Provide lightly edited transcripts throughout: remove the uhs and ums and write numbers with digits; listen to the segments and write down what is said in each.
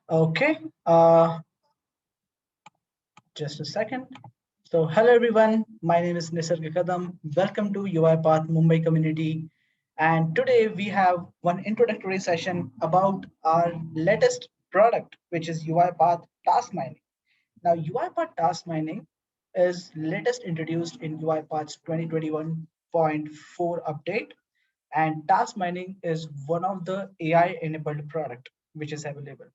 Okay, just a second. So, hello everyone. My name is Nisarg Kadam. Welcome to UiPath Mumbai community. And today we have one introductory session about our latest product, which is UiPath Task Mining. Now, UiPath Task Mining is latest introduced in UiPath's 2021.4 update, and task mining is one of the AI-enabled product which is available.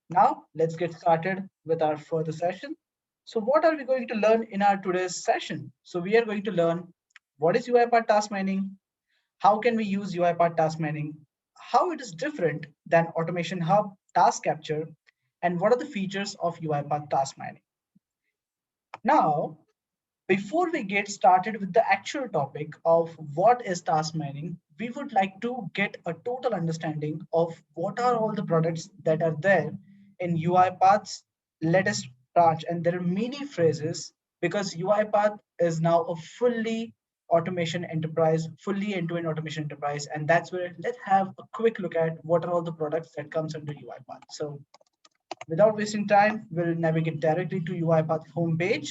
Now, let's get started with our further session. So, what are we going to learn in our today's session? So, we are going to learn what is UiPath task mining, how can we use UiPath task mining, how it is different than Automation Hub task capture, and what are the features of UiPath task mining. Now, before we get started with the actual topic of what is task mining, we would like to get a total understanding of what are all the products that are there in UiPath's latest branch. And there are many phrases because UiPath is now a fully automation enterprise, fully end-to-end automation enterprise. And that's where let's have a quick look at what are all the products that comes under UiPath. So without wasting time, we'll navigate directly to UiPath homepage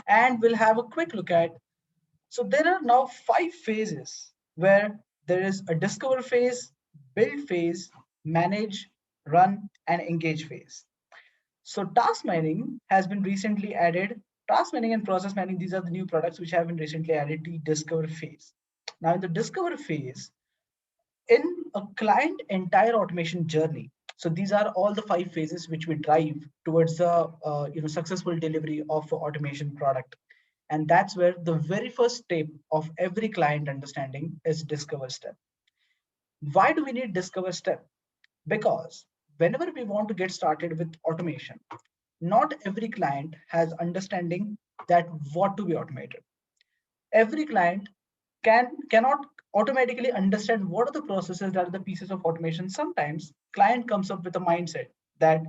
and we'll have a quick look at. So there are now 5 phases where there is a discover phase, build phase, manage, run, and engage phase. So task mining has been recently added. Task mining and process mining, these are the new products which have been recently added to discover phase. Now in the discover phase, in a client entire automation journey, so these are all the 5 phases which we drive towards the successful delivery of automation product, and that's where the very first step of every client understanding is discover step. Why do we need discover step? Because whenever we want to get started with automation, not every client has understanding that what to be automated. Every client cannot automatically understand what are the processes that are the pieces of automation. Sometimes client comes up with a mindset that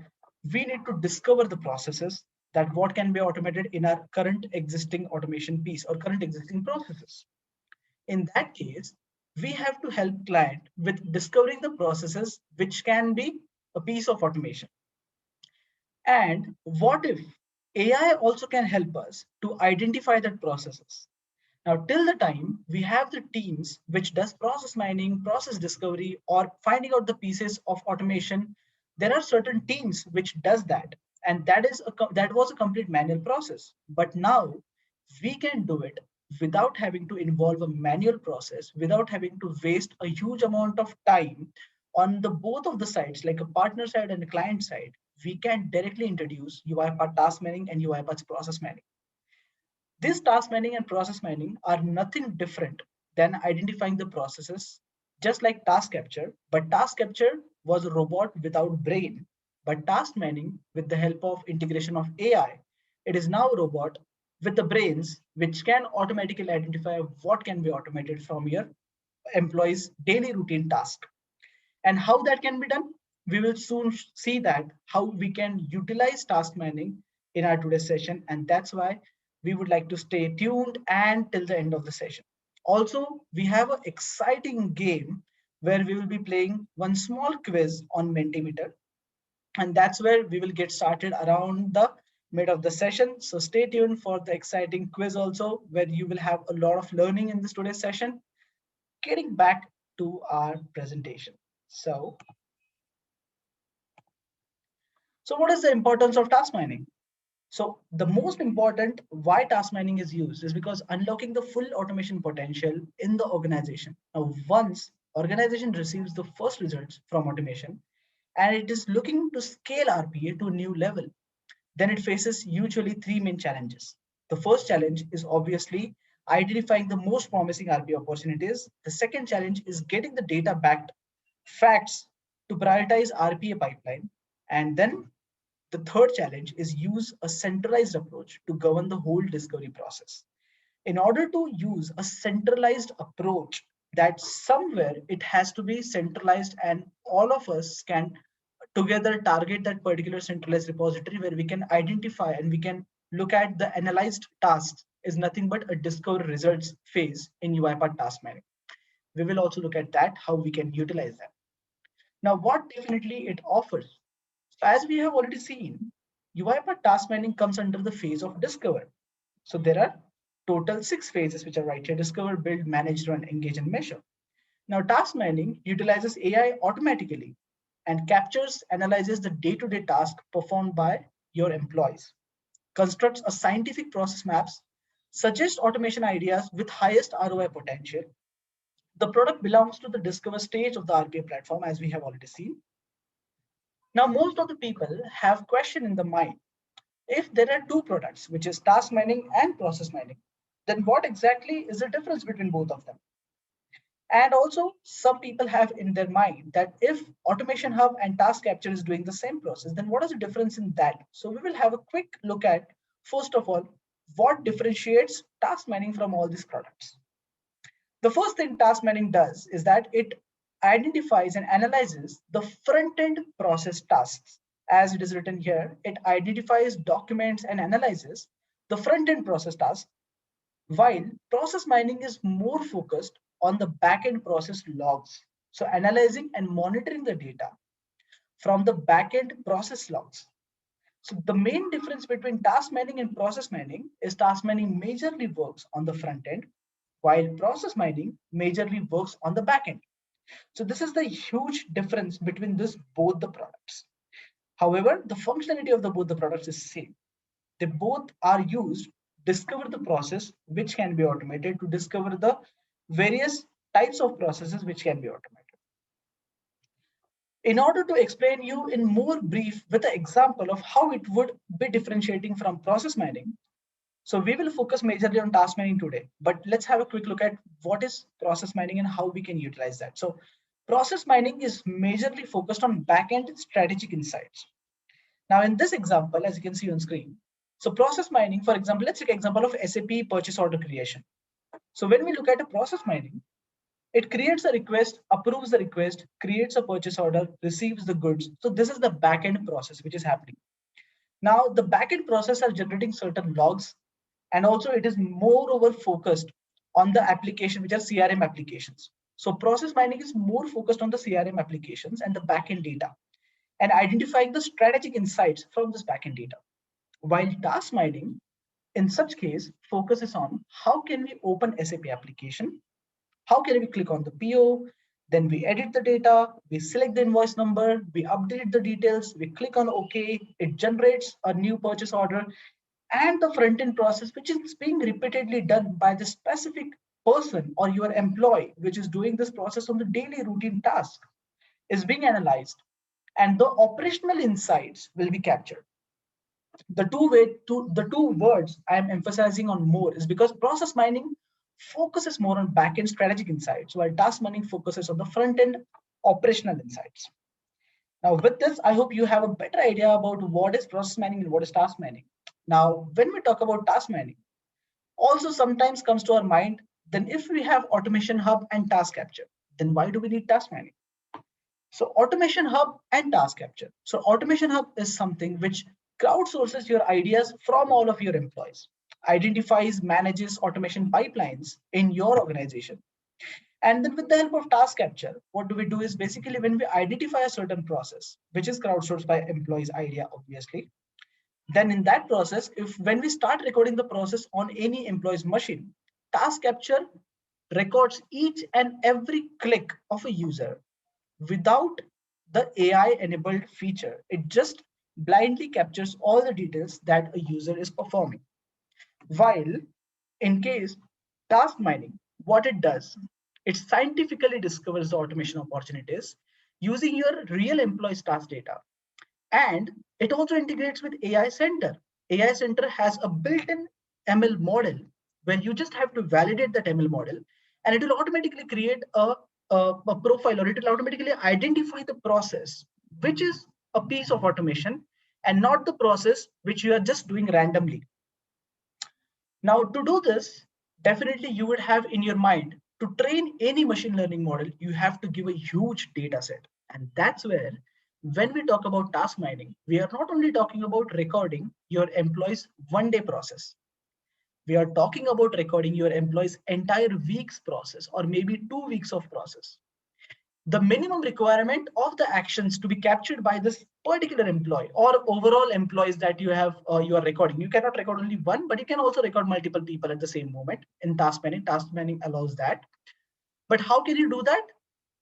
we need to discover the processes that what can be automated in our current existing automation piece or current existing processes. In that case, we have to help client with discovering the processes which can be a piece of automation. And what if AI also can help us to identify that processes? Now, till the time we have the teams which does process mining, process discovery, or finding out the pieces of automation, there are certain teams which does that, and that was a complete manual process. But now we can do it without having to involve a manual process, without having to waste a huge amount of time on the both of the sides, like a partner side and a client side. We can directly introduce UiPath task mining and UiPath process mining. This task mining and process mining are nothing different than identifying the processes, just like task capture. But task capture was a robot without brain. But task mining, with the help of integration of AI, it is now a robot with the brains, which can automatically identify what can be automated from your employees' daily routine task. And how that can be done, we will soon see that how we can utilize task mining in our today's session, and that's why we would like to stay tuned and till the end of the session. Also, we have an exciting game where we will be playing one small quiz on Mentimeter, and that's where we will get started around the mid of the session. So stay tuned for the exciting quiz also, where you will have a lot of learning in this today's session. Getting back to our presentation. So what is the importance of task mining? So the most important why task mining is used is because unlocking the full automation potential in the organization. Now, once organization receives the first results from automation and it is looking to scale RPA to a new level, then it faces usually 3 main challenges. The first challenge is obviously identifying the most promising RPA opportunities. The second challenge is getting the data backed facts to prioritize RPA pipeline. And then the third challenge is use a centralized approach to govern the whole discovery process. In order to use a centralized approach, that somewhere it has to be centralized and all of us can together target that particular centralized repository where we can identify and we can look at the analyzed tasks is nothing but a discover results phase in UiPath task mining. We will also look at that, how we can utilize that. Now, what definitely it offers? As we have already seen, UiPath task mining comes under the phase of discover. So there are total 6 phases which are right here: discover, build, manage, run, engage, and measure. Now, task mining utilizes AI automatically and captures, analyzes the day-to-day task performed by your employees, constructs a scientific process maps, suggests automation ideas with highest ROI potential. The product belongs to the discover stage of the RPA platform, as we have already seen. Now, most of the people have question in the mind. If there are two products, which is task mining and process mining, then what exactly is the difference between both of them? And also, some people have in their mind that if Automation Hub and Task Capture is doing the same process, then what is the difference in that? So we will have a quick look at, first of all, what differentiates task mining from all these products. The first thing task mining does is that it identifies and analyzes the front-end process tasks. As it is written here, it identifies, documents, and analyzes the front-end process tasks, while process mining is more focused on the backend process logs. So analyzing and monitoring the data from the backend process logs. So the main difference between task mining and process mining is task mining majorly works on the front end, while process mining majorly works on the back end. So this is the huge difference between this both the products. However, the functionality of the both the products is same. They both are used to discover the process which can be automated, to discover the various types of processes which can be automated. In order to explain you in more brief with an example of how it would be differentiating from process mining, so we will focus majorly on task mining today, but let's have a quick look at what is process mining and how we can utilize that. So process mining is majorly focused on backend strategic insights. Now in this example, as you can see on screen, so process mining, for example, let's take an example of SAP purchase order creation. So when we look at a process mining, it creates a request, approves the request, creates a purchase order, receives the goods. So this is the backend process which is happening. Now the backend process are generating certain logs, and also it is moreover focused on the application, which are CRM applications. So process mining is more focused on the CRM applications and the backend data, and identifying the strategic insights from this backend data. While task mining, in such case, focuses on how can we open SAP application, how can we click on the PO, then we edit the data, we select the invoice number, we update the details, we click on OK, it generates a new purchase order, and the front-end process, which is being repeatedly done by the specific person or your employee, which is doing this process on the daily routine task, is being analyzed, and the operational insights will be captured. The two words I am emphasizing on more is because process mining focuses more on back-end strategic insights, while task mining focuses on the front-end operational insights. Now, with this, I hope you have a better idea about what is process mining and what is task mining. Now, when we talk about task mining, also sometimes comes to our mind, then if we have Automation Hub and Task Capture, then why do we need task mining? So Automation Hub and Task Capture. So Automation Hub is something which crowdsources your ideas from all of your employees, identifies, manages automation pipelines in your organization. And then with the help of Task Capture, what do we do is basically when we identify a certain process, which is crowdsourced by employees' idea, obviously, then in that process, if when we start recording the process on any employee's machine, Task Capture records each and every click of a user without the AI enabled feature. It just blindly captures all the details that a user is performing. While in case task mining, what it does, it scientifically discovers the automation opportunities using your real employees task data. And it also integrates with AI Center. AI Center has a built-in ML model where you just have to validate that ML model, and it will automatically create a profile, or it will automatically identify the process, which is a piece of automation and not the process which you are just doing randomly. Now, to do this, definitely you would have in your mind to train any machine learning model, you have to give a huge data set. And that's where, when we talk about task mining, we are not only talking about recording your employees' 1 day process. We are talking about recording your employees' entire week's process, or maybe 2 weeks of process. the minimum requirement of the actions to be captured by this particular employee or overall employees that you have you are recording. You cannot record only one, but you can also record multiple people at the same moment in task manning. Task manning allows that. But how can you do that?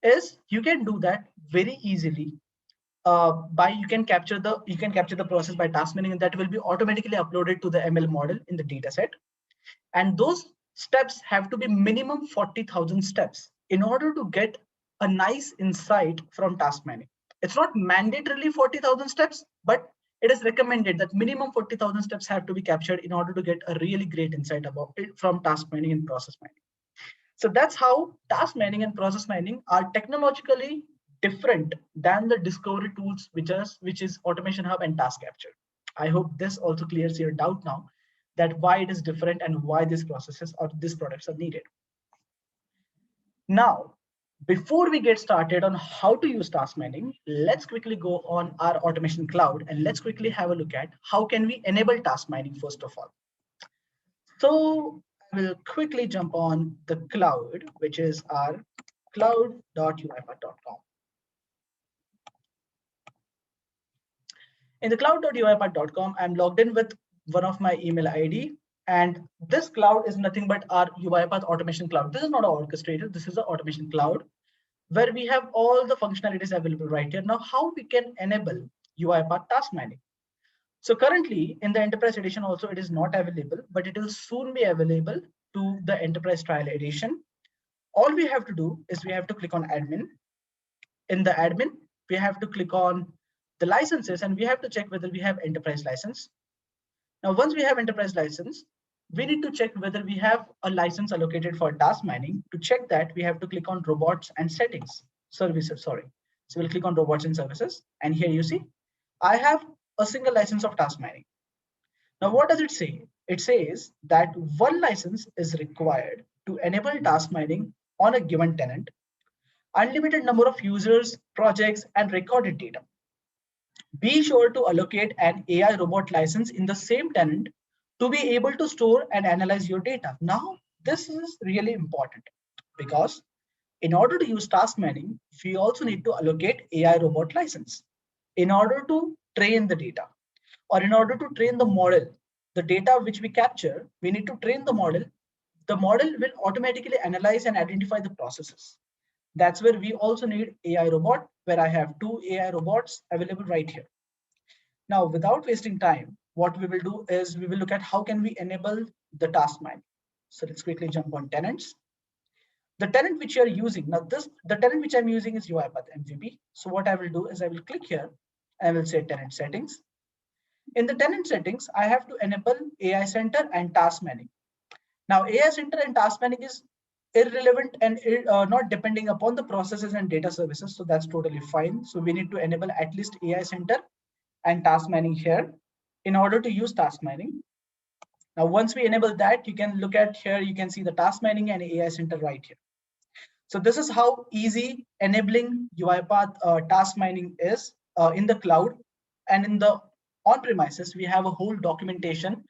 Is you can do that very easily by you can capture the process by task manning, and that will be automatically uploaded to the ML model in the data set. And those steps have to be minimum 40,000 steps in order to get a nice insight from task manning. It's not mandatorily 40,000 steps, but it is recommended that minimum 40,000 steps have to be captured in order to get a really great insight about it from task manning and process mining. So that's how task mining and process mining are technologically different than the discovery tools, which is Automation Hub and Task Capture. I hope this also clears your doubt now that why it is different and why these processes or these products are needed. Now, before we get started on how to use task mining, let's quickly go on our automation cloud and let's quickly have a look at how can we enable task mining first of all. So I will quickly jump on the cloud, which is our cloud.uipath.com. In the cloud.uipath.com, I'm logged in with one of my email ID. And this cloud is nothing but our UiPath automation cloud. This is not an orchestrator. This is an automation cloud where we have all the functionalities available right here. Now, how we can enable UiPath task mining? So currently in the enterprise edition also it is not available, but it will soon be available to the enterprise trial edition. All we have to do is we have to click on admin. In the admin, we have to click on the licenses and we have to check whether we have enterprise license. Now, once we have enterprise license, we need to check whether we have a license allocated for task mining. To check that, we have to click on robots and settings, services, sorry. So we'll click on robots and services. And here you see, I have a single license of task mining. Now, what does it say? It says that one license is required to enable task mining on a given tenant, unlimited number of users, projects, and recorded data. Be sure to allocate an AI robot license in the same tenant to be able to store and analyze your data. Now, this is really important because in order to use task mining, we also need to allocate AI robot license in order to train the data or in order to train the model. The data which we capture, we need to train the model. The model will automatically analyze and identify the processes. That's where we also need AI robot, where I have two AI robots available right here. Now, without wasting time, what we will do is we will look at how can we enable the task mining. So let's quickly jump on tenants. The tenant which you're using, now the tenant which I'm using is UiPath MVP. So what I will do is I will click here and I will say tenant settings. In the tenant settings, I have to enable AI Center and task mining. Now, AI Center and task mining is irrelevant and not depending upon the processes and data services. So that's totally fine. So we need to enable at least AI Center and task mining here in order to use task mining. Now, once we enable that, you can look at here, you can see the task mining and AI Center right here. So this is how easy enabling UiPath task mining is in the cloud. And in the on-premises, we have a whole documentation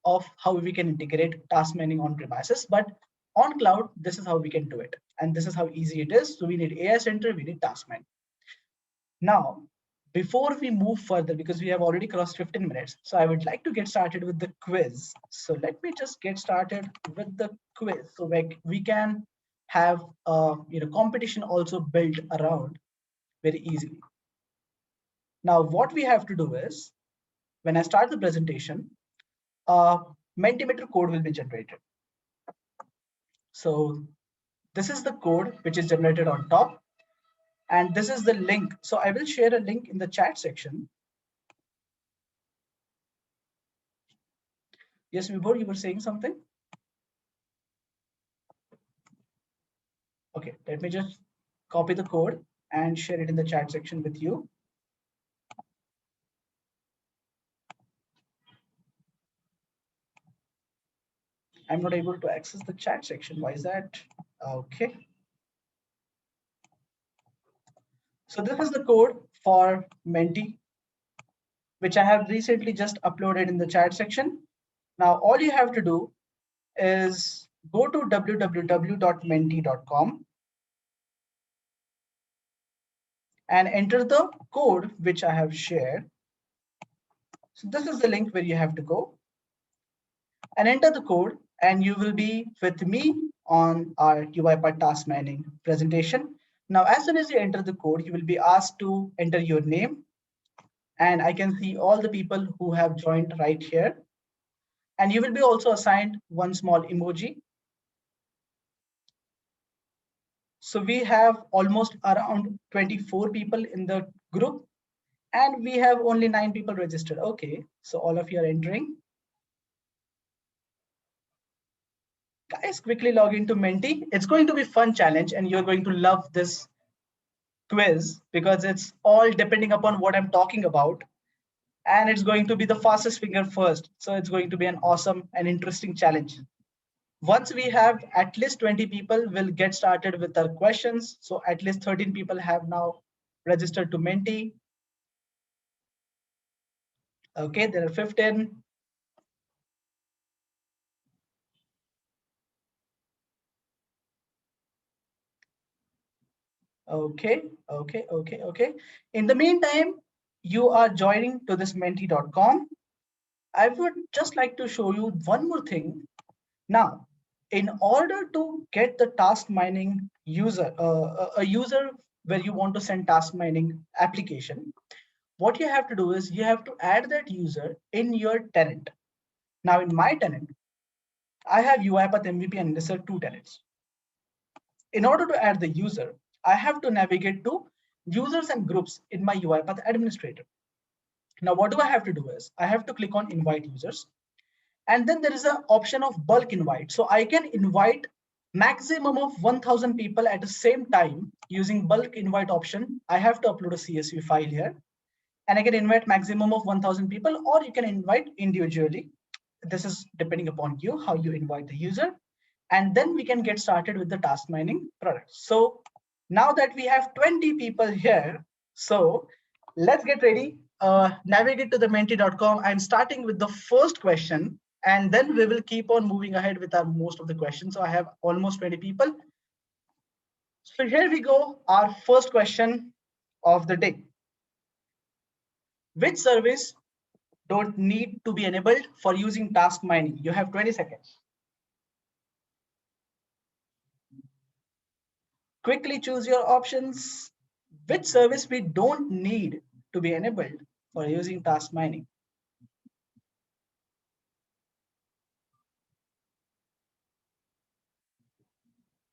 of how we can integrate task mining on-premises. But on cloud, this is how we can do it. And this is how easy it is. So we need AI Center, we need task mining. Now, before we move further, because we have already crossed 15 minutes, so I would like to get started with the quiz. So let me just get started with the quiz so we can have competition also built around very easily. Now, what we have to do is, when I start the presentation, Mentimeter code will be generated. So this is the code which is generated on top. And this is the link. So I will share a link in the chat section. Yes, Vibhor, you were saying something? Okay, let me just copy the code and share it in the chat section with you. I'm not able to access the chat section. Why is that? Okay. So this is the code for Menti, which I have recently just uploaded in the chat section. Now, all you have to do is go to www.menti.com. and enter the code which I have shared. So this is the link where you have to go and enter the code, and you will be with me on our UiPath task mining presentation. Now, as soon as you enter the code, you will be asked to enter your name, and I can see all the people who have joined right here. And you will be also assigned one small emoji. So we have almost around 24 people in the group, and we have only 9 people registered. Okay, so all of you are entering. Guys, quickly log into Menti. It's going to be fun challenge, and you're going to love this quiz because it's all depending upon what I'm talking about. And it's going to be the fastest finger first. So it's going to be an awesome and interesting challenge. Once we have at least 20 people, we'll get started with our questions. So at least 13 people have now registered to Menti. Okay, there are 15. Okay. In the meantime, you are joining to this menti.com. I would just like to show you one more thing. Now, in order to get the task mining user, a user where you want to send task mining application, what you have to do is you have to add that user in your tenant. Now, in my tenant, I have UiPath MVP and Nisar 2 tenants. In order to add the user, I have to navigate to users and groups in my UiPath administrator. Now, what do I have to do is I have to click on invite users. And then there is an option of bulk invite. So I can invite maximum of 1000 people at the same time using bulk invite option. I have to upload a CSV file here, and I can invite maximum of 1000 people, or you can invite individually. This is depending upon you, how you invite the user. And then we can get started with the task mining product. So now that we have 20 people here, so let's get ready. Navigate to the menti.com. I'm starting with the first question, and then we will keep on moving ahead with our most of the questions. So I have almost 20 people. So here we go, our first question of the day. Which service don't need to be enabled for using task mining? You have 20 seconds. Quickly choose your options. Which service we don't need to be enabled for using task mining?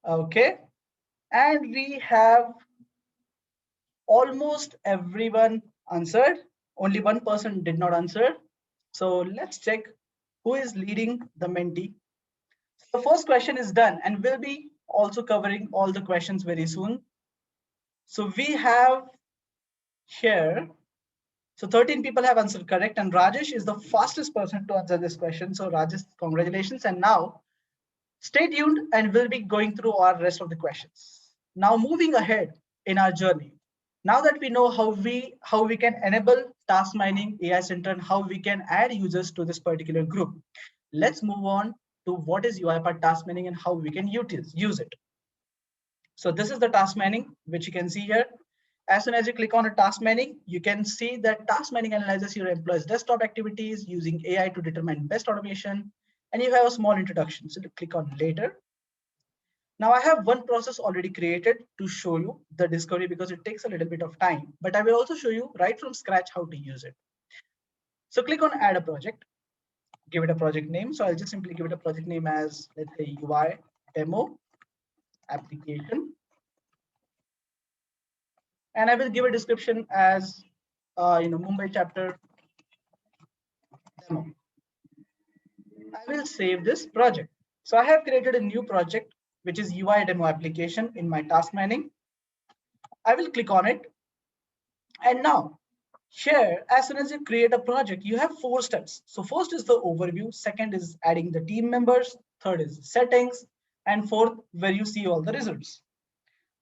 Okay, and we have almost everyone answered. Only one person did not answer. So let's check who is leading the Menti. The first question is done, and we'll be also covering all the questions very soon. So we have here, so 13 people have answered correct, and Rajesh is the fastest person to answer this question. So Rajesh, congratulations. And now stay tuned, and we'll be going through our rest of the questions. Now moving ahead in our journey. Now that we know how we can enable task mining AI Center and how we can add users to this particular group, let's move on to what is UiPath task mining and how we can use it. So this is the task mining, which you can see here. As soon as you click on a task mining, you can see that task mining analyzes your employees' desktop activities using AI to determine best automation. And you have a small introduction. So to click on later. Now I have one process already created to show you the discovery because it takes a little bit of time, but I will also show you right from scratch how to use it. So click on add a project, give it a project name. So I'll just simply give it a project name as, let's say, UI demo application. And I will give a description as Mumbai chapter demo. I will save this project. So I have created a new project, which is UI demo application in my task mining. I will click on it. And now here, as soon as you create a project, you have 4 steps. So first is the overview. Second is adding the team members. Third is settings. And fourth, where you see all the results.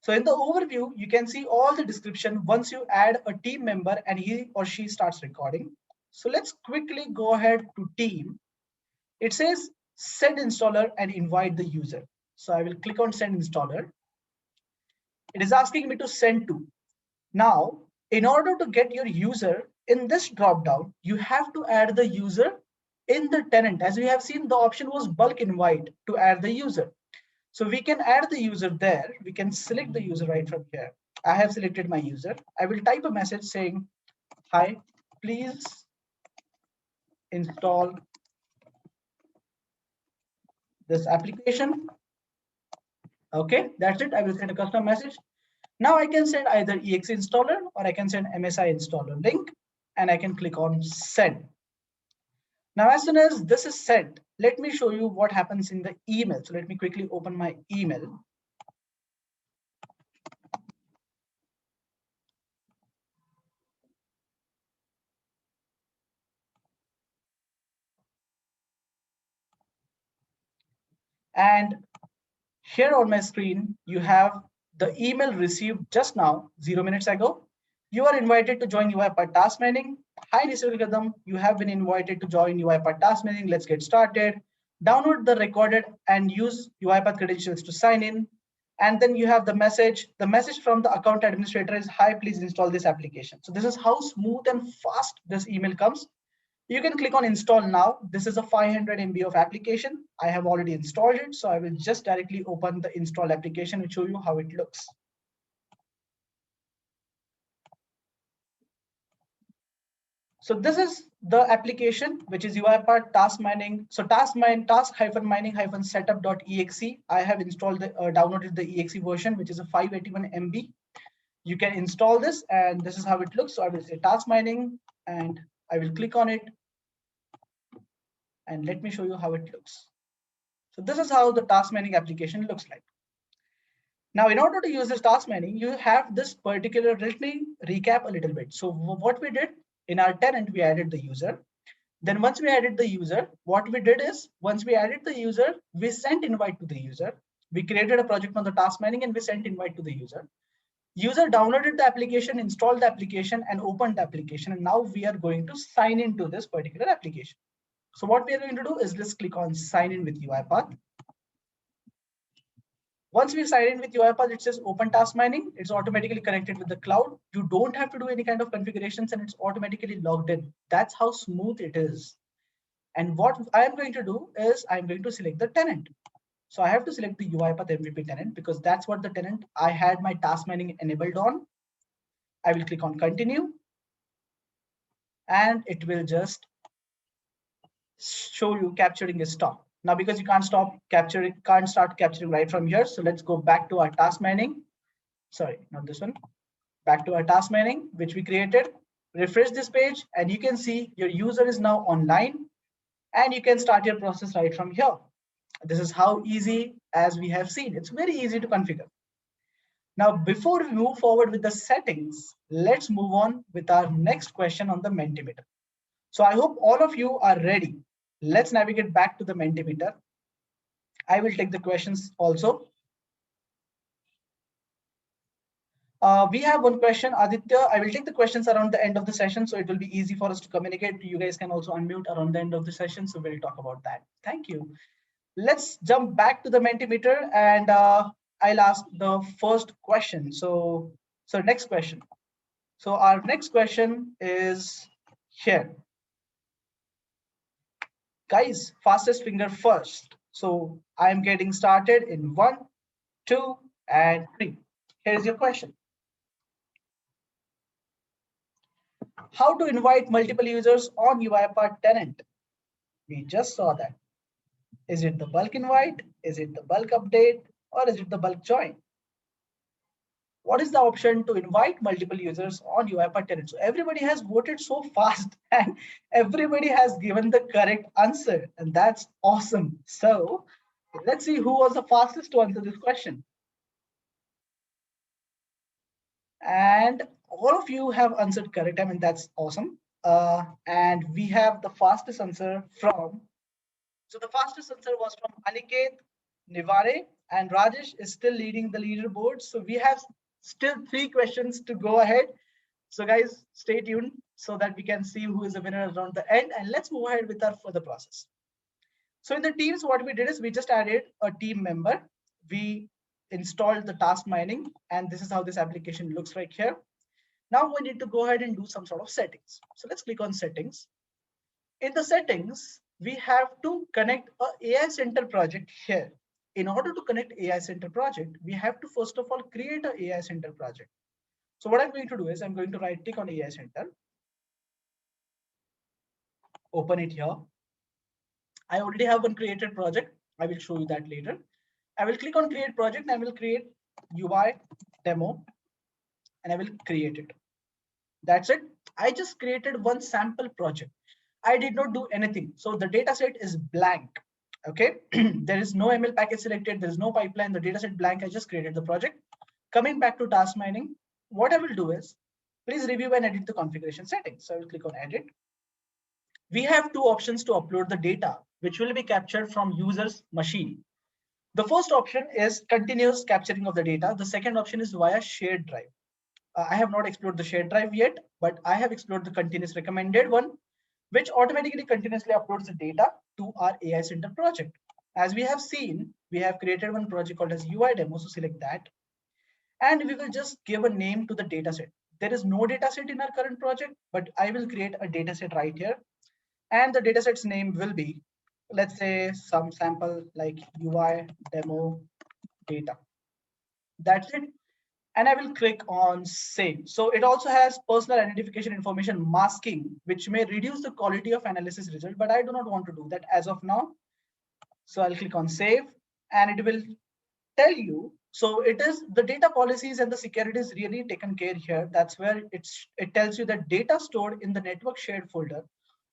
So in the overview, you can see all the description once you add a team member and he or she starts recording. So let's quickly go ahead to team. It says send installer and invite the user. So I will click on send installer. It is asking me to send to. Now, in order to get your user in this dropdown, you have to add the user in the tenant. As we have seen, the option was bulk invite to add the user. So we can add the user there. We can select the user right from here. I have selected my user. I will type a message saying, hi, please install this application. Okay, that's it. I will send a custom message. Now I can send either exe installer or I can send MSI installer link, and I can click on send. Now, as soon as this is sent, let me show you what happens in the email. So let me quickly open my email. And here on my screen, you have the email received just now, 0 minutes ago. You are invited to join UiPath Task Mining. Hi, Nisarg Kadam. You have been invited to join UiPath Task Mining. Let's get started. Download the recorded and use UiPath credentials to sign in. And then you have the message. The message from the account administrator is, hi, please install this application. So this is how smooth and fast this email comes. You can click on install now. This is a 500 MB of application. I have already installed it. So I will just directly open the installed application and show you how it looks. So this is the application, which is UiPath Task Mining. So task-mining-setup.exe. I have installed downloaded the exe version, which is a 581 MB. You can install this, and this is how it looks. So I will say task mining, and I will click on it. And let me show you how it looks. So this is how the task mining application looks like. Now, in order to use this task mining, you have this particular, let me recap a little bit. So what we did in our tenant, we added the user. Then once we added the user, what we did is once we added the user, we sent invite to the user. We created a project on the task mining and we sent invite to the user. User downloaded the application, installed the application and opened the application. And now we are going to sign into this particular application. So what we are going to do is just click on sign in with UiPath. Once we sign in with UiPath, it says open task mining. It's automatically connected with the cloud. You don't have to do any kind of configurations and it's automatically logged in. That's how smooth it is. And what I am going to do is I'm going to select the tenant. So I have to select the UiPath MVP tenant because that's what the tenant I had my task mining enabled on. I will click on continue and it will just show you capturing is stop. Now, because you can't start capturing right from here. So let's go back to our task mining. Sorry, not this one. Back to our task mining, which we created. Refresh this page and you can see your user is now online and you can start your process right from here. This is how easy as we have seen. It's very easy to configure. Now, before we move forward with the settings, let's move on with our next question on the Mentimeter. So I hope all of you are ready. Let's navigate back to the Mentimeter. I will take the questions also. We have one question, Aditya. I will take the questions around the end of the session, so it will be easy for us to communicate. You guys can also unmute around the end of the session, so we'll talk about that. Thank you. Let's jump back to the Mentimeter, and I'll ask the first question. So next question. So our next question is here. Guys, fastest finger first. So I'm getting started in 1, 2, and 3. Here's your question. How to invite multiple users on UiPath tenant? We just saw that. Is it the bulk invite? Is it the bulk update? Or is it the bulk join? What is the option to invite multiple users on UiPath tenant? So everybody has voted so fast and everybody has given the correct answer. And that's awesome. So let's see who was the fastest to answer this question. And all of you have answered correct. I mean, that's awesome. And we have the fastest answer from, so the fastest answer was from Aniket Nivare, and Rajesh is still leading the leaderboard. So we have still 3 questions to go ahead. So guys, stay tuned so that we can see who is the winner around the end. And let's move ahead with our further process. So in the teams, what we did is we just added a team member. We installed the task mining, and this is how this application looks like here. Now we need to go ahead and do some sort of settings. So let's click on settings. In the settings, we have to connect a AI Center project here. In order to connect AI Center project, we have to first of all create a AI Center project. So what I'm going to do is I'm going to right click on AI Center, open it here. I already have one created project. I will show you that later. I will click on create project and I will create UI demo and I will create it. That's it. I just created one sample project. I did not do anything. So the data set is blank. Okay. There is no ML package selected. There is no pipeline. The data set blank. I just created the project. Coming back to task mining, what I will do is please review and edit the configuration settings. So I will click on edit. We have two options to upload the data, which will be captured from user's machine. The first option is continuous capturing of the data. The second option is via shared drive. I have not explored the shared drive yet, but I have explored the continuous recommended one, which automatically continuously uploads the data to our AI Center project. As we have seen, we have created one project called as UI demo. So select that. And we will just give a name to the dataset. There is no dataset in our current project, but I will create a dataset right here. And the dataset's name will be, let's say, some sample like UI demo data. That's it. And I will click on save. So it also has personal identification information masking, which may reduce the quality of analysis result, but I do not want to do that as of now. So I'll click on save and it will tell you. So it is the data policies and the security is really taken care here. That's where it tells you that data stored in the network shared folder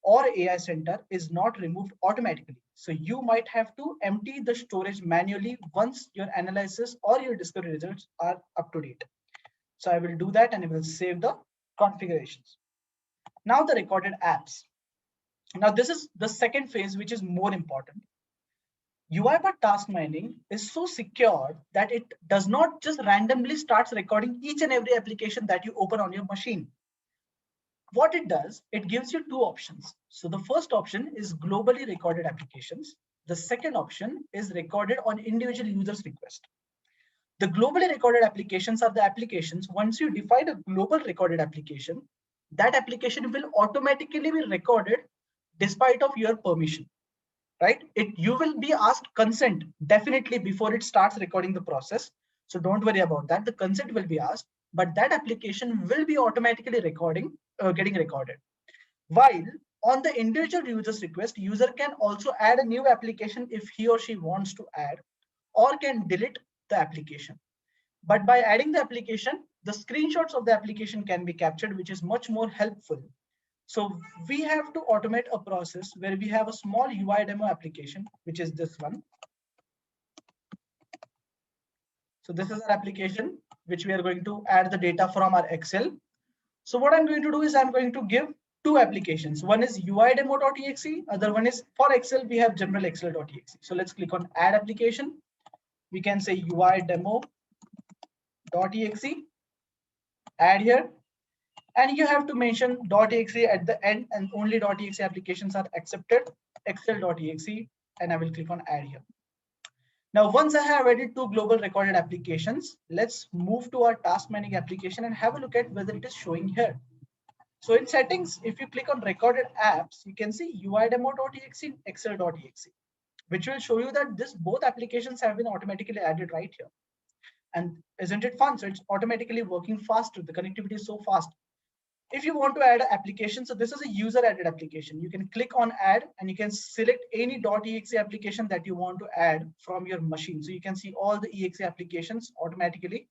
or AI Center is not removed automatically. So you might have to empty the storage manually once your analysis or your discovery results are up to date. So I will do that and I will save the configurations. Now the recorded apps. Now this is the second phase, which is more important. UiPath task mining is so secure that it does not just randomly starts recording each and every application that you open on your machine. What it does, it gives you two options. So the first option is globally recorded applications. The second option is recorded on individual users' request. The globally recorded applications are the applications. Once you define a global recorded application, that application will automatically be recorded despite of your permission. Right? You will be asked consent definitely before it starts recording the process. So don't worry about that. The consent will be asked, but that application will be automatically getting recorded. While on the individual user's request, user can also add a new application if he or she wants to add, or can delete the application. But by adding the application, the screenshots of the application can be captured, which is much more helpful. So we have to automate a process where we have a small UI demo application, which is this one. So this is our application, which we are going to add the data from our Excel. So what I'm going to do is I'm going to give two applications. One is uidemo.exe, other one is for Excel, we have general excel.exe. So let's click on add application. We can say uidemo.exe, add here. And you have to mention .exe at the end, and only .exe applications are accepted, excel.exe, and I will click on add here. Now, once I have added two global recorded applications, let's move to our task mining application and have a look at whether it is showing here. So in settings, if you click on recorded apps, you can see uidemo.exe, excel.exe, which will show you that both applications have been automatically added right here. And isn't it fun? So it's automatically working faster. The connectivity is so fast. If you want to add an application, so this is a user added application. You can click on add and you can select any .exe application that you want to add from your machine. So you can see all the exe applications automatically,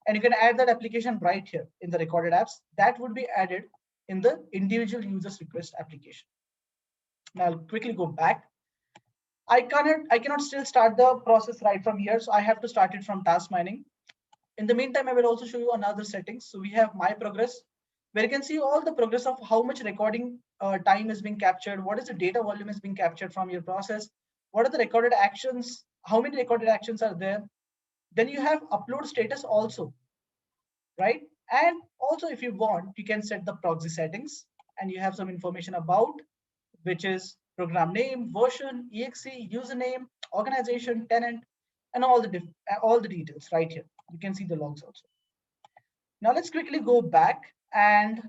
and you can add that application right here in the recorded apps. That would be added in the individual users request application. Now I'll quickly go back. I cannot still start the process right from here. So I have to start it from task mining. In the meantime, I will also show you another settings. So we have my progress, where you can see all the progress of how much recording time is being captured, what is the data volume is being captured from your process, what are the recorded actions, how many recorded actions are there. Then you have upload status also, right? And also if you want, you can set the proxy settings, and you have some information about, which is program name, version, exe, username, organization, tenant, and all the details right here. You can see the logs also. Now let's quickly go back and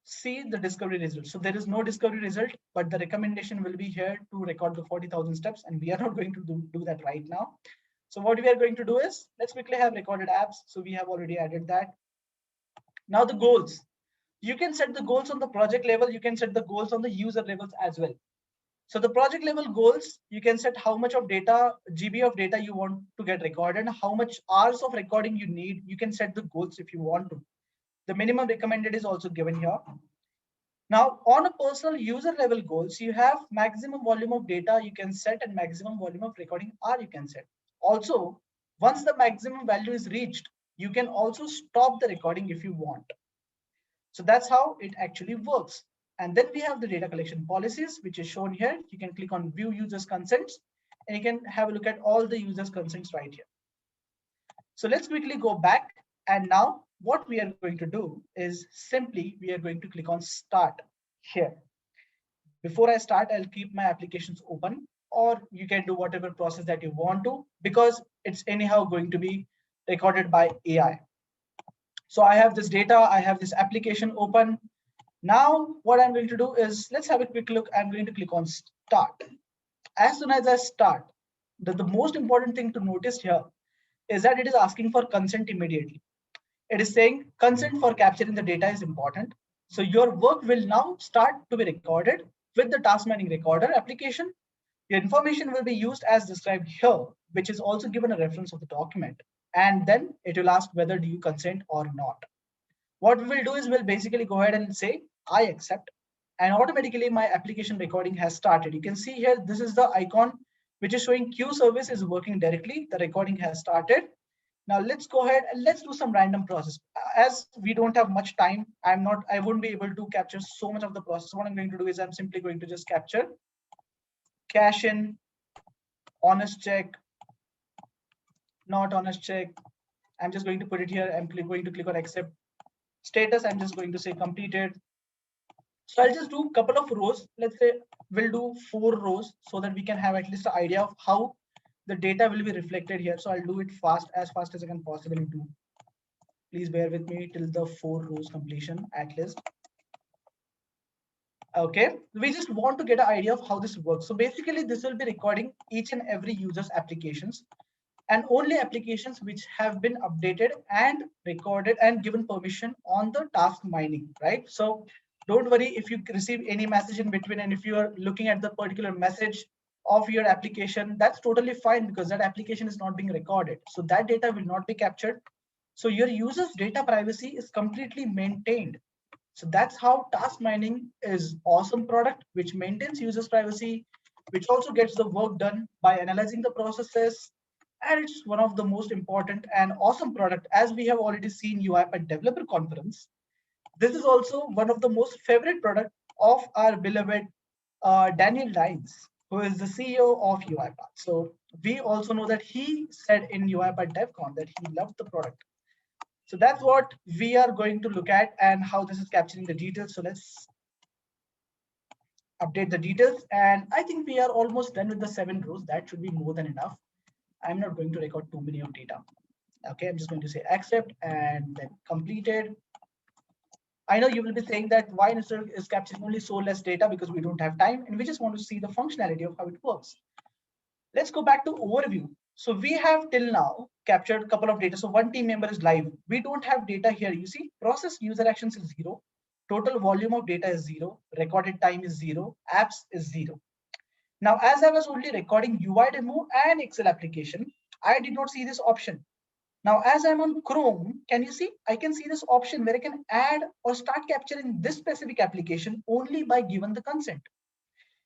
see the discovery result. So there is no discovery result, but the recommendation will be here to record the 40,000 steps, and we are not going to do that right now. So what we are going to do is, let's quickly have recorded apps. So we have already added that. Now the goals. You can set the goals on the project level. You can set the goals on the user levels as well. So the project level goals, you can set how much of data, GB of data you want to get recorded, how much hours of recording you need. You can set the goals if you want to. The minimum recommended is also given here. Now, on a personal user level goals, you have maximum volume of data you can set and maximum volume of recording hour you can set. Also, once the maximum value is reached, you can also stop the recording if you want. So that's how it actually works. And then we have the data collection policies, which is shown here. You can click on view users consents and you can have a look at all the users consents right here. So let's quickly go back. And now what we are going to do is simply we are going to click on start here. Before I start, I'll keep my applications open, or you can do whatever process that you want to, because it's anyhow going to be recorded by AI. So I have this data, I have this application open. Now what I'm going to do is, let's have a quick look. I'm going to click on start. As soon as I start, the most important thing to notice here is that it is asking for consent immediately. It is saying consent for capturing the data is important. So your work will now start to be recorded with the task mining recorder application. Your information will be used as described here, which is also given a reference of the document. And then it will ask whether do you consent or not. What we will do is we'll basically go ahead and say, I accept. And automatically my application recording has started. You can see here, this is the icon which is showing queue service is working directly. The recording has started. Now let's go ahead and let's do some random process. As we don't have much time, I won't be able to capture so much of the process. What I'm going to do is I'm simply going to just capture cash in, honest check, not honest check. I'm just going to put it here. I'm going to click on accept. Status, I'm just going to say completed. So I'll just do a couple of rows. Let's say we'll do 4 rows so that we can have at least an idea of how the data will be reflected here. So I'll do it fast as I can possibly do. Please bear with me till the 4 rows completion at least. Okay, we just want to get an idea of how this works. So basically this will be recording each and every user's applications, and only applications which have been updated and recorded and given permission on the task mining, right? So don't worry if you receive any message in between, and if you are looking at the particular message of your application, that's totally fine because that application is not being recorded. So that data will not be captured. So your user's data privacy is completely maintained. So that's how task mining is awesome product, which maintains users' privacy, which also gets the work done by analyzing the processes. And it's one of the most important and awesome product, as we have already seen UiPath Developer Conference. This is also one of the most favorite product of our beloved Daniel Dines, who is the CEO of UiPath. So we also know that he said in UiPath DevCon that he loved the product. So that's what we are going to look at and how this is capturing the details. So let's update the details. And I think we are almost done with the 7 rows. That should be more than enough. I'm not going to record too many of data. Okay, I'm just going to say accept and then completed. I know you will be saying that why Nisarg is capturing only so less data, because we don't have time and we just want to see the functionality of how it works. Let's go back to overview. So we have till now captured a couple of data. So one team member is live. We don't have data here. You see, process user actions is 0. Total volume of data is 0. Recorded time is 0. Apps is 0. Now, as I was only recording UI demo and Excel application, I did not see this option. Now, as I'm on Chrome, can you see? I can see this option where I can add or start capturing this specific application only by given the consent.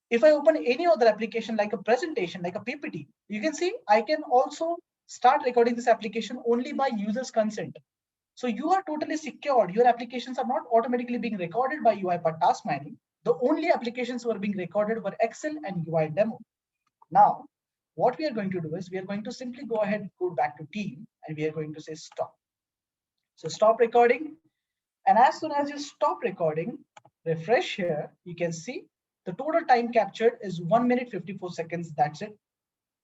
If I open any other application like a presentation, like a PPT, you can see I can also start recording this application only by user's consent. So you are totally secured. Your applications are not automatically being recorded by UiPath Task Mining. The only applications were being recorded were Excel and UI demo. Now, what we are going to do is we are going to simply go ahead and go back to team and we are going to say stop. So stop recording. And as soon as you stop recording, refresh here, you can see the total time captured is 1 minute 54 seconds. That's it.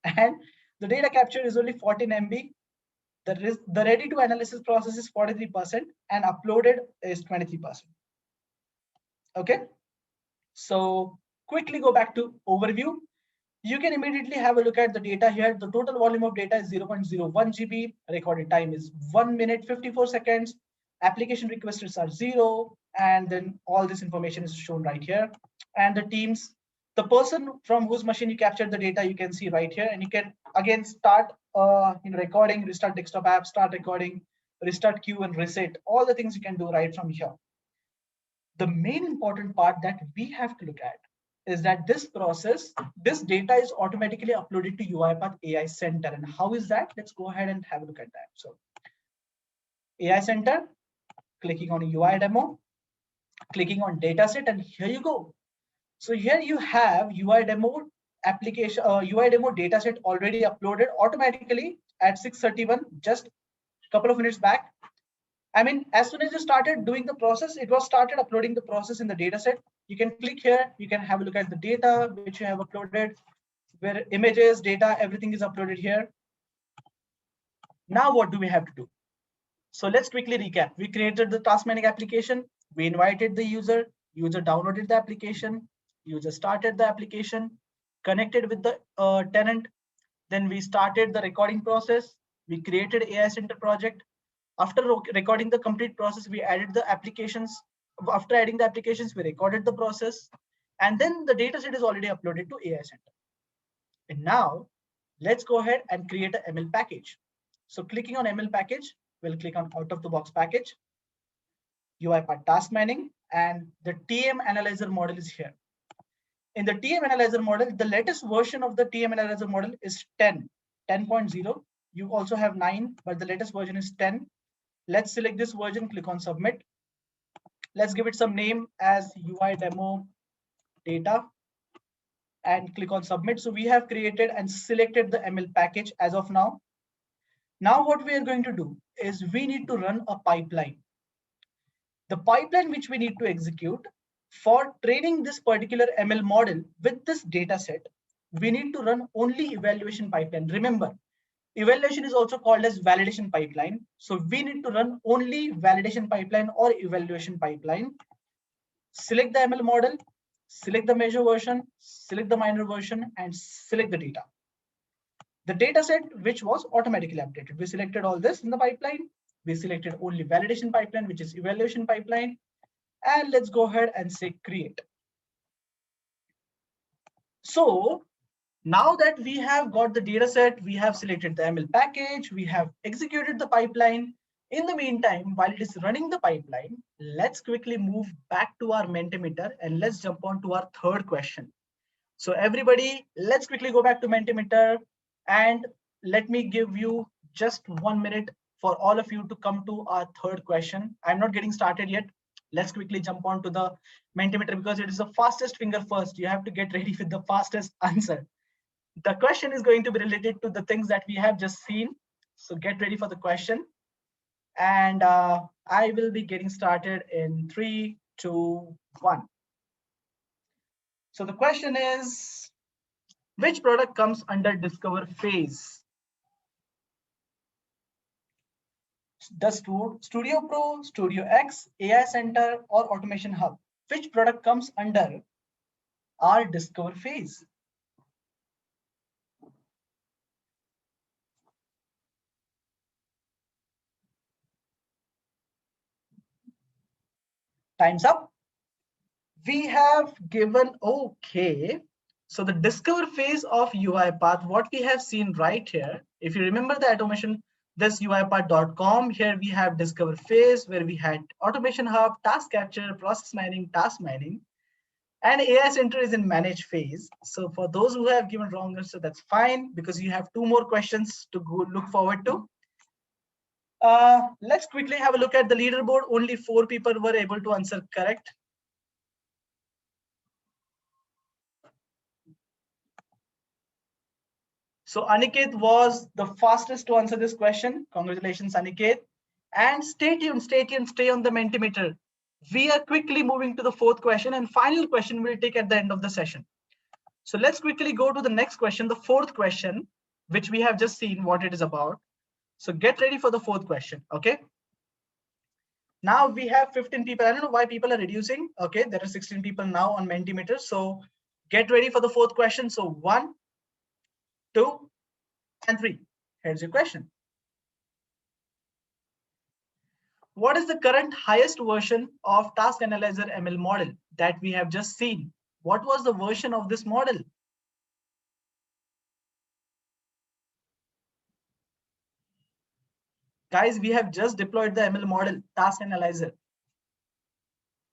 And the data captured is only 14 MB. The ready to analysis process is 43% and uploaded is 23%. Okay. So quickly go back to overview. You can immediately have a look at the data here. The total volume of data is 0.01 GB. Recorded time is 1 minute 54 seconds. Application requests are 0. And then all this information is shown right here. And the teams, the person from whose machine you captured the data, you can see right here. And you can again start recording, restart desktop app, start recording, restart queue and reset. All the things you can do right from here. The main important part that we have to look at is that this process, this data is automatically uploaded to UiPath AI Center. And how is that? Let's go ahead and have a look at that. So AI Center, clicking on UI demo, clicking on dataset, and here you go. So here you have UI demo application, UI demo dataset already uploaded automatically at 6:31, just a couple of minutes back. I mean, as soon as you started doing the process, it was started uploading the process in the data set. You can click here, you can have a look at the data which you have uploaded, where images, data, everything is uploaded here. Now what do we have to do? So let's quickly recap. We created the task managing application. We invited the user downloaded the application, user started the application, connected with the tenant. Then we started the recording process. We created AI Center project. After recording the complete process, we added the applications. After adding the applications, we recorded the process. And then the dataset is already uploaded to AI Center. And now let's go ahead and create an ML package. So clicking on ML package, we'll click on out of the box package, UiPath task mining, and the TM analyzer model is here. In the TM analyzer model, the latest version of the TM analyzer model is 10.0. You also have 9, but the latest version is 10. Let's select this version, click on submit. Let's give it some name as UI demo data and click on submit. So we have created and selected the ML package as of now. Now what we are going to do is we need to run a pipeline. The pipeline which we need to execute for training this particular ML model with this data set, we need to run only evaluation pipeline. Remember, evaluation is also called as validation pipeline. So we need to run only validation pipeline or evaluation pipeline. Select the ML model, select the measure version, select the minor version, and select the data. The data set which was automatically updated. We selected all this in the pipeline. We selected only validation pipeline, which is evaluation pipeline. And let's go ahead and say create. So now that we have got the data set, we have selected the ML package, we have executed the pipeline. In the meantime, while it is running the pipeline, let's quickly move back to our Mentimeter and let's jump on to our third question. So everybody, let's quickly go back to Mentimeter and let me give you just 1 minute for all of you to come to our third question. I'm not getting started yet. Let's quickly jump on to the Mentimeter because it is the fastest finger first. You have to get ready with the fastest answer. The question is going to be related to the things that we have just seen. So get ready for the question. And I will be getting started in 3, 2, 1. So the question is, which product comes under discover phase? The Studio Pro, Studio X, AI Center, or Automation Hub? Which product comes under our discover phase? Time's up. We have given okay. So the discover phase of UiPath, what we have seen right here, if you remember the automation, this UiPath.com, here we have discover phase where we had automation hub, task capture, process mining, task mining, and AI Center is in manage phase. So for those who have given wrong answer, that's fine because you have 2 more questions to go look forward to. Let's quickly have a look at the leaderboard. Only 4 people were able to answer correct. So Aniket was the fastest to answer this question. Congratulations, Aniket. And stay tuned, stay on the Mentimeter. We are quickly moving to the 4th question and final question we'll take at the end of the session. So let's quickly go to the next question, the 4th question, which we have just seen what it is about. So get ready for the fourth question. Okay. Now we have 15 people. I don't know why people are reducing. Okay, there are 16 people now on Mentimeter. So get ready for the fourth question. So 1, 2, and 3. Here's your question. What is the current highest version of Task Analyzer ML model that we have just seen? What was the version of this model? Guys, we have just deployed the ML model, Task Analyzer.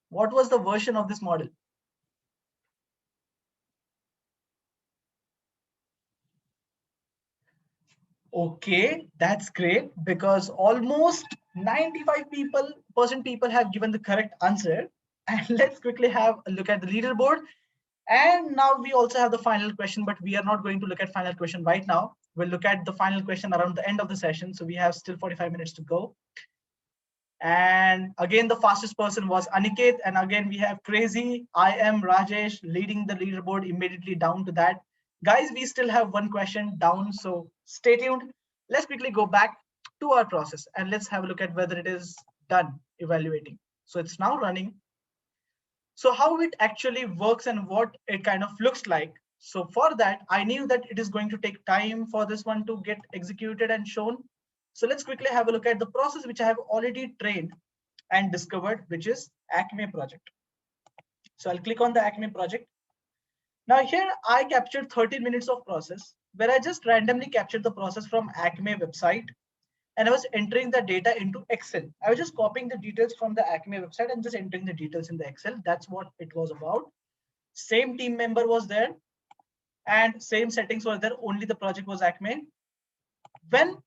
What was the version of this model? Okay, that's great because almost 95% people have given the correct answer. And let's quickly have a look at the leaderboard. And now we also have the final question, but we are not going to look at final question right now. We'll look at the final question around the end of the session. So we have still 45 minutes to go. And again, the fastest person was Aniket. And again, we have Crazy. I am Rajesh leading the leaderboard immediately down to that. Guys, we still have one question down. So stay tuned. Let's quickly go back to our process and let's have a look at whether it is done evaluating. So it's now running. So how it actually works and what it kind of looks like. So for that, I knew that it is going to take time for this one to get executed and shown. So let's quickly have a look at the process which I have already trained and discovered, which is Acme project. So I'll click on the Acme project. Now here I captured 13 minutes of process where I just randomly captured the process from Acme website and I was entering the data into Excel. I was just copying the details from the Acme website and just entering the details in the Excel. That's what it was about. Same team member was there and same settings were there. Only the project was Acme. When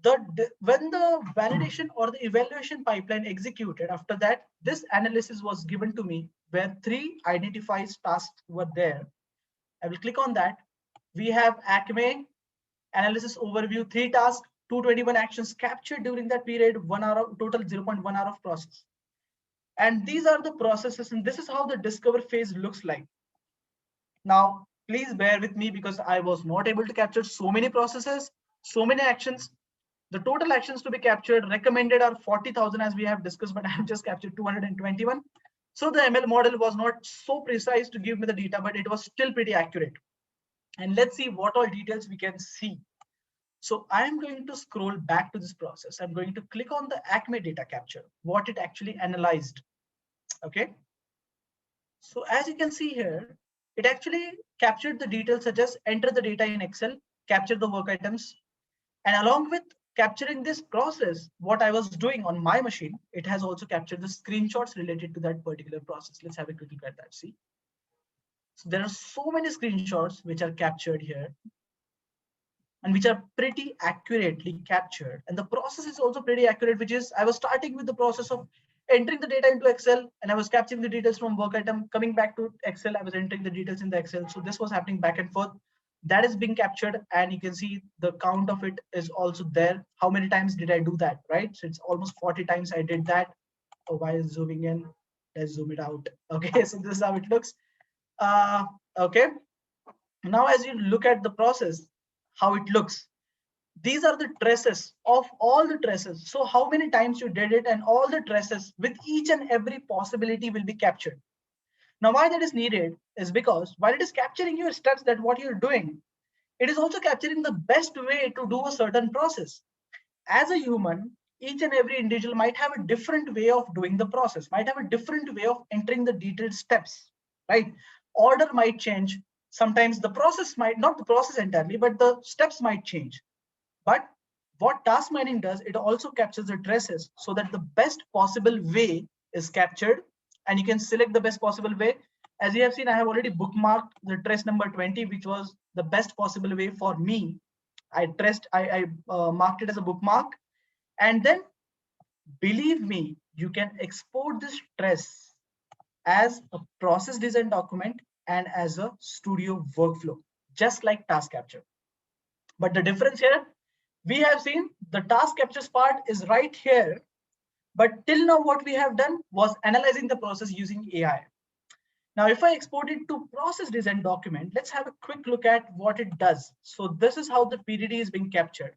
the validation or the evaluation pipeline executed, after that, this analysis was given to me where 3 identified tasks were there. I will click on that. We have Acme analysis overview, 3 tasks, 221 actions captured during that period, 1 hour of total 0.1 hour of process. And these are the processes, and this is how the discover phase looks like. Now, please bear with me because I was not able to capture so many processes, so many actions. The total actions to be captured recommended are 40,000 as we have discussed, but I have just captured 221. So the ML model was not so precise to give me the data, but it was still pretty accurate. And let's see what all details we can see. So I'm going to scroll back to this process. I'm going to click on the Acme data capture, what it actually analyzed. Okay. So as you can see here, it actually captured the details such as enter the data in Excel, capture the work items, and along with capturing this process, what I was doing on my machine, it has also captured the screenshots related to that particular process. Let's have a quick look at that. See, so there are so many screenshots which are captured here and which are pretty accurately captured. And the process is also pretty accurate, which is I was starting with the process of entering the data into Excel and I was capturing the details from work item, coming back to Excel, I was entering the details in the Excel. So this was happening back and forth. That is being captured and you can see the count of it is also there. How many times did I do that, right? So it's almost 40 times I did that. Oh, why is zooming in? Let's zoom it out. Okay, so this is how it looks. Okay, now as you look at the process, how it looks, these are the traces of all the traces. So how many times you did it and all the traces with each and every possibility will be captured. Now why that is needed is because while it is capturing your steps that what you're doing, it is also capturing the best way to do a certain process. As a human, each and every individual might have a different way of doing the process, might have a different way of entering the detailed steps, right? Order might change. Sometimes the process might, not the process entirely, but the steps might change. But what task mining does, it also captures the traces so that the best possible way is captured and you can select the best possible way. As you have seen, I have already bookmarked the trace number 20, which was the best possible way for me. I marked it as a bookmark. And then believe me, you can export this trace as a process design document and as a studio workflow, just like task capture. But the difference here, we have seen the task captures part is right here. But till now, what we have done was analyzing the process using AI. Now, if I export it to process design document, let's have a quick look at what it does. So this is how the PDD is being captured.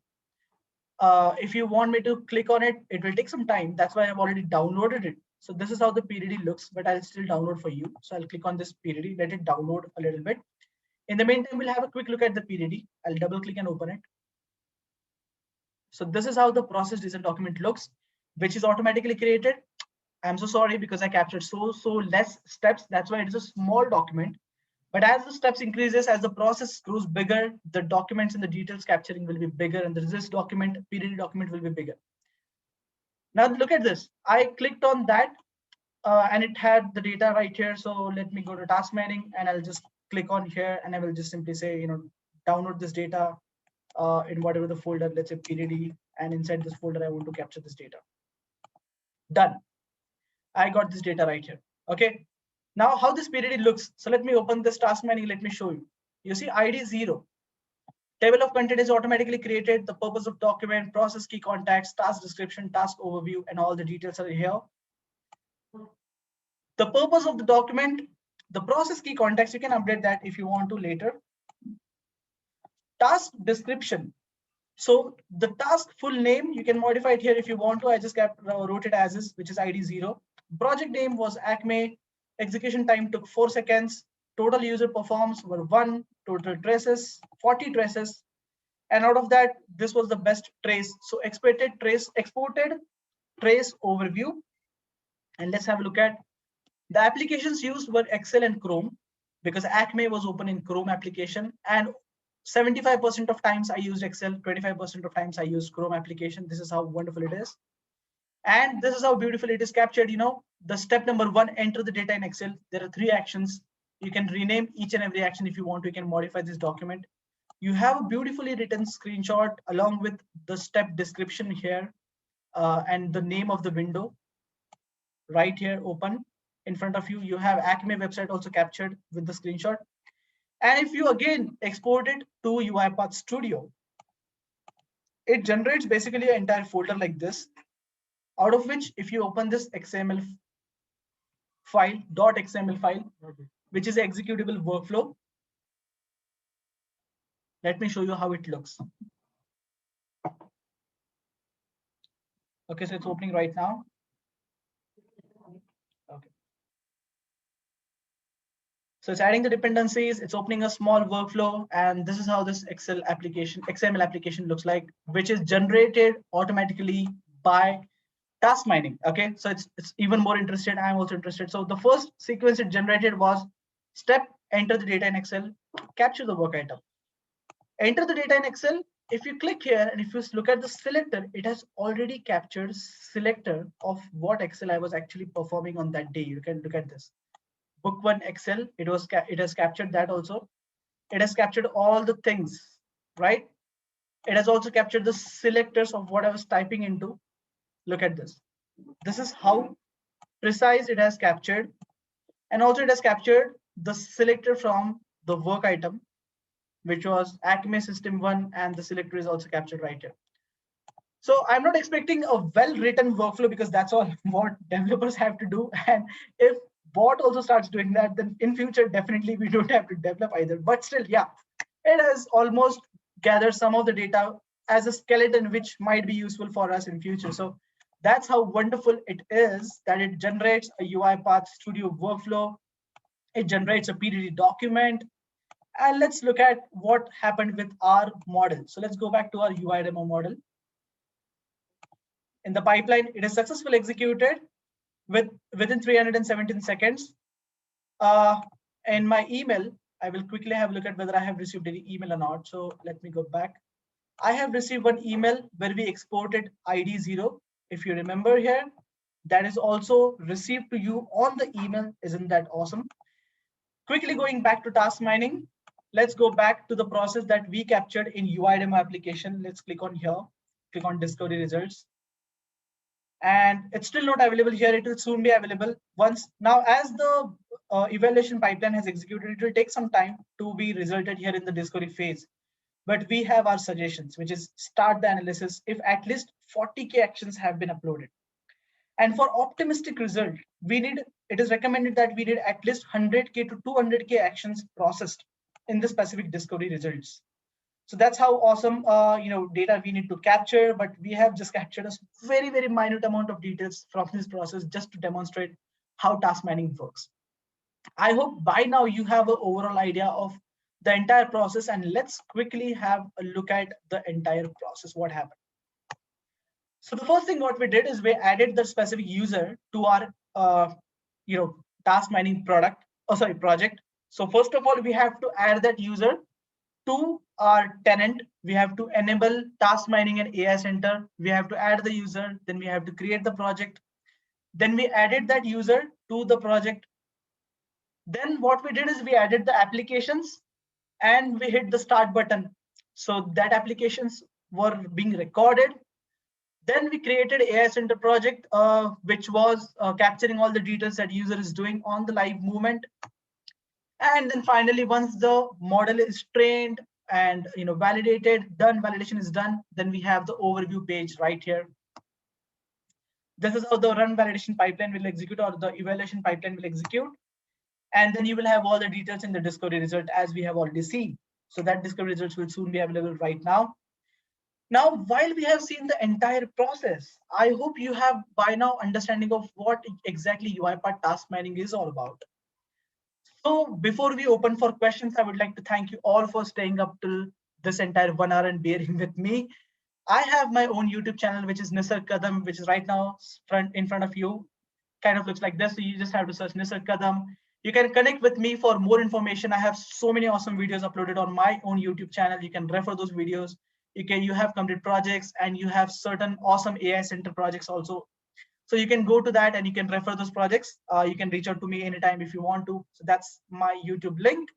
If you want me to click on it, it will take some time. That's why I've already downloaded it. So this is how the PDD looks, but I'll still download for you. So I'll click on this PDD, let it download a little bit. In the meantime, we'll have a quick look at the PDD. I'll double click and open it. So this is how the process design document looks, which is automatically created. I'm so sorry because I captured so less steps. That's why it is a small document. But as the steps increases, as the process grows bigger, the documents and the details capturing will be bigger, and this document, PDD document, will be bigger. Now look at this. I clicked on that and it had the data right here. So let me go to task mining and I'll just click on here and I will just simply say, download this data in whatever the folder, let's say PDD, and inside this folder, I want to capture this data. Done. I got this data right here. Okay. Now how this PDD looks. So let me open this task mining. Let me show you. You see ID 0. Table of content is automatically created. The purpose of document, process key contacts, task description, task overview, and all the details are here. The purpose of the document, the process key contacts, you can update that if you want to later. Task description. So the task full name, you can modify it here if you want to. I just wrote it as is, which is ID 0. Project name was Acme. Execution time took 4 seconds. Total user performs were 1. Total traces, 40 traces. And out of that, this was the best trace. So exported trace overview. And let's have a look at the applications used were Excel and Chrome, because Acme was open in Chrome application, and 75% of times I used Excel, 25% of times I used Chrome application. This is how wonderful it is. And this is how beautiful it is captured. The step number 1, enter the data in Excel. There are 3 actions. You can rename each and every action if you want to. You can modify this document. You have a beautifully written screenshot along with the step description here and the name of the window right here open in front of you. You have Acme website also captured with the screenshot. And if you again export it to UiPath Studio, it generates basically an entire folder like this, out of which if you open this XML file, .xml file, which is executable workflow, let me show you how it looks. Okay, so it's opening right now. Okay. So it's adding the dependencies, it's opening a small workflow, and this is how this XML application looks like, which is generated automatically by task mining. Okay, so it's even more interested. I'm also interested. So the first sequence it generated was step, enter the data in Excel, capture the work item. Enter the data in Excel. If you click here and if you look at the selector, it has already captured selector of what Excel I was actually performing on that day. You can look at this. Book 1 Excel, it has captured that also. It has captured all the things, right? It has also captured the selectors of what I was typing into. Look at this. This is how precise it has captured. And also it has captured the selector from the work item, which was Acme System 1, and the selector is also captured right here. So I'm not expecting a well-written workflow because that's all what developers have to do. And if bot also starts doing that, then in future, definitely we don't have to develop either. But still, yeah, it has almost gathered some of the data as a skeleton, which might be useful for us in future. So that's how wonderful it is that it generates a UiPath Studio workflow. It generates a PDD document. And let's look at what happened with our model. So let's go back to our UI demo model. In the pipeline, it is successfully executed within 317 seconds. In my email, I will quickly have a look at whether I have received any email or not. So let me go back. I have received one email where we exported ID 0. If you remember here, that is also received to you on the email. Isn't that awesome? Quickly going back to task mining, let's go back to the process that we captured in UI demo application. Let's click on here, click on discovery results. And it's still not available here. It will soon be available once. Now, as the evaluation pipeline has executed, it will take some time to be resulted here in the discovery phase. But we have our suggestions, which is start the analysis if at least 40K actions have been uploaded. And for optimistic result, it is recommended that we need at least 100K to 200K actions processed in the specific discovery results. So that's how awesome data we need to capture, but we have just captured a very, very minute amount of details from this process just to demonstrate how task mining works. I hope by now you have an overall idea of the entire process, and let's quickly have a look at the entire process, what happened. So the first thing what we did is we added the specific user to our task mining project. So first of all, we have to add that user to our tenant. We have to enable task mining and AI center. We have to add the user, then we have to create the project. Then we added that user to the project. Then what we did is we added the applications and we hit the start button. So that applications were being recorded. Then we created AI Center project, which was capturing all the details that user is doing on the live movement. And then finally, once the model is trained and validated, validation is done, then we have the overview page right here. This is how the run validation pipeline will execute, or the evaluation pipeline will execute. And then you will have all the details in the discovery result, as we have already seen. So that discovery results will soon be available right now. Now, while we have seen the entire process, I hope you have by now understanding of what exactly UiPath task mining is all about. So before we open for questions, I would like to thank you all for staying up till this entire 1 hour and bearing with me. I have my own YouTube channel, which is Nisar Kadam, which is right now in front of you. Kind of looks like this. So you just have to search Nisar Kadam. You can connect with me for more information. I have so many awesome videos uploaded on my own YouTube channel. You can refer those videos. You have complete projects, and you have certain awesome AI center projects also. So you can go to that and you can refer those projects. You can reach out to me anytime if you want to. So that's my YouTube link.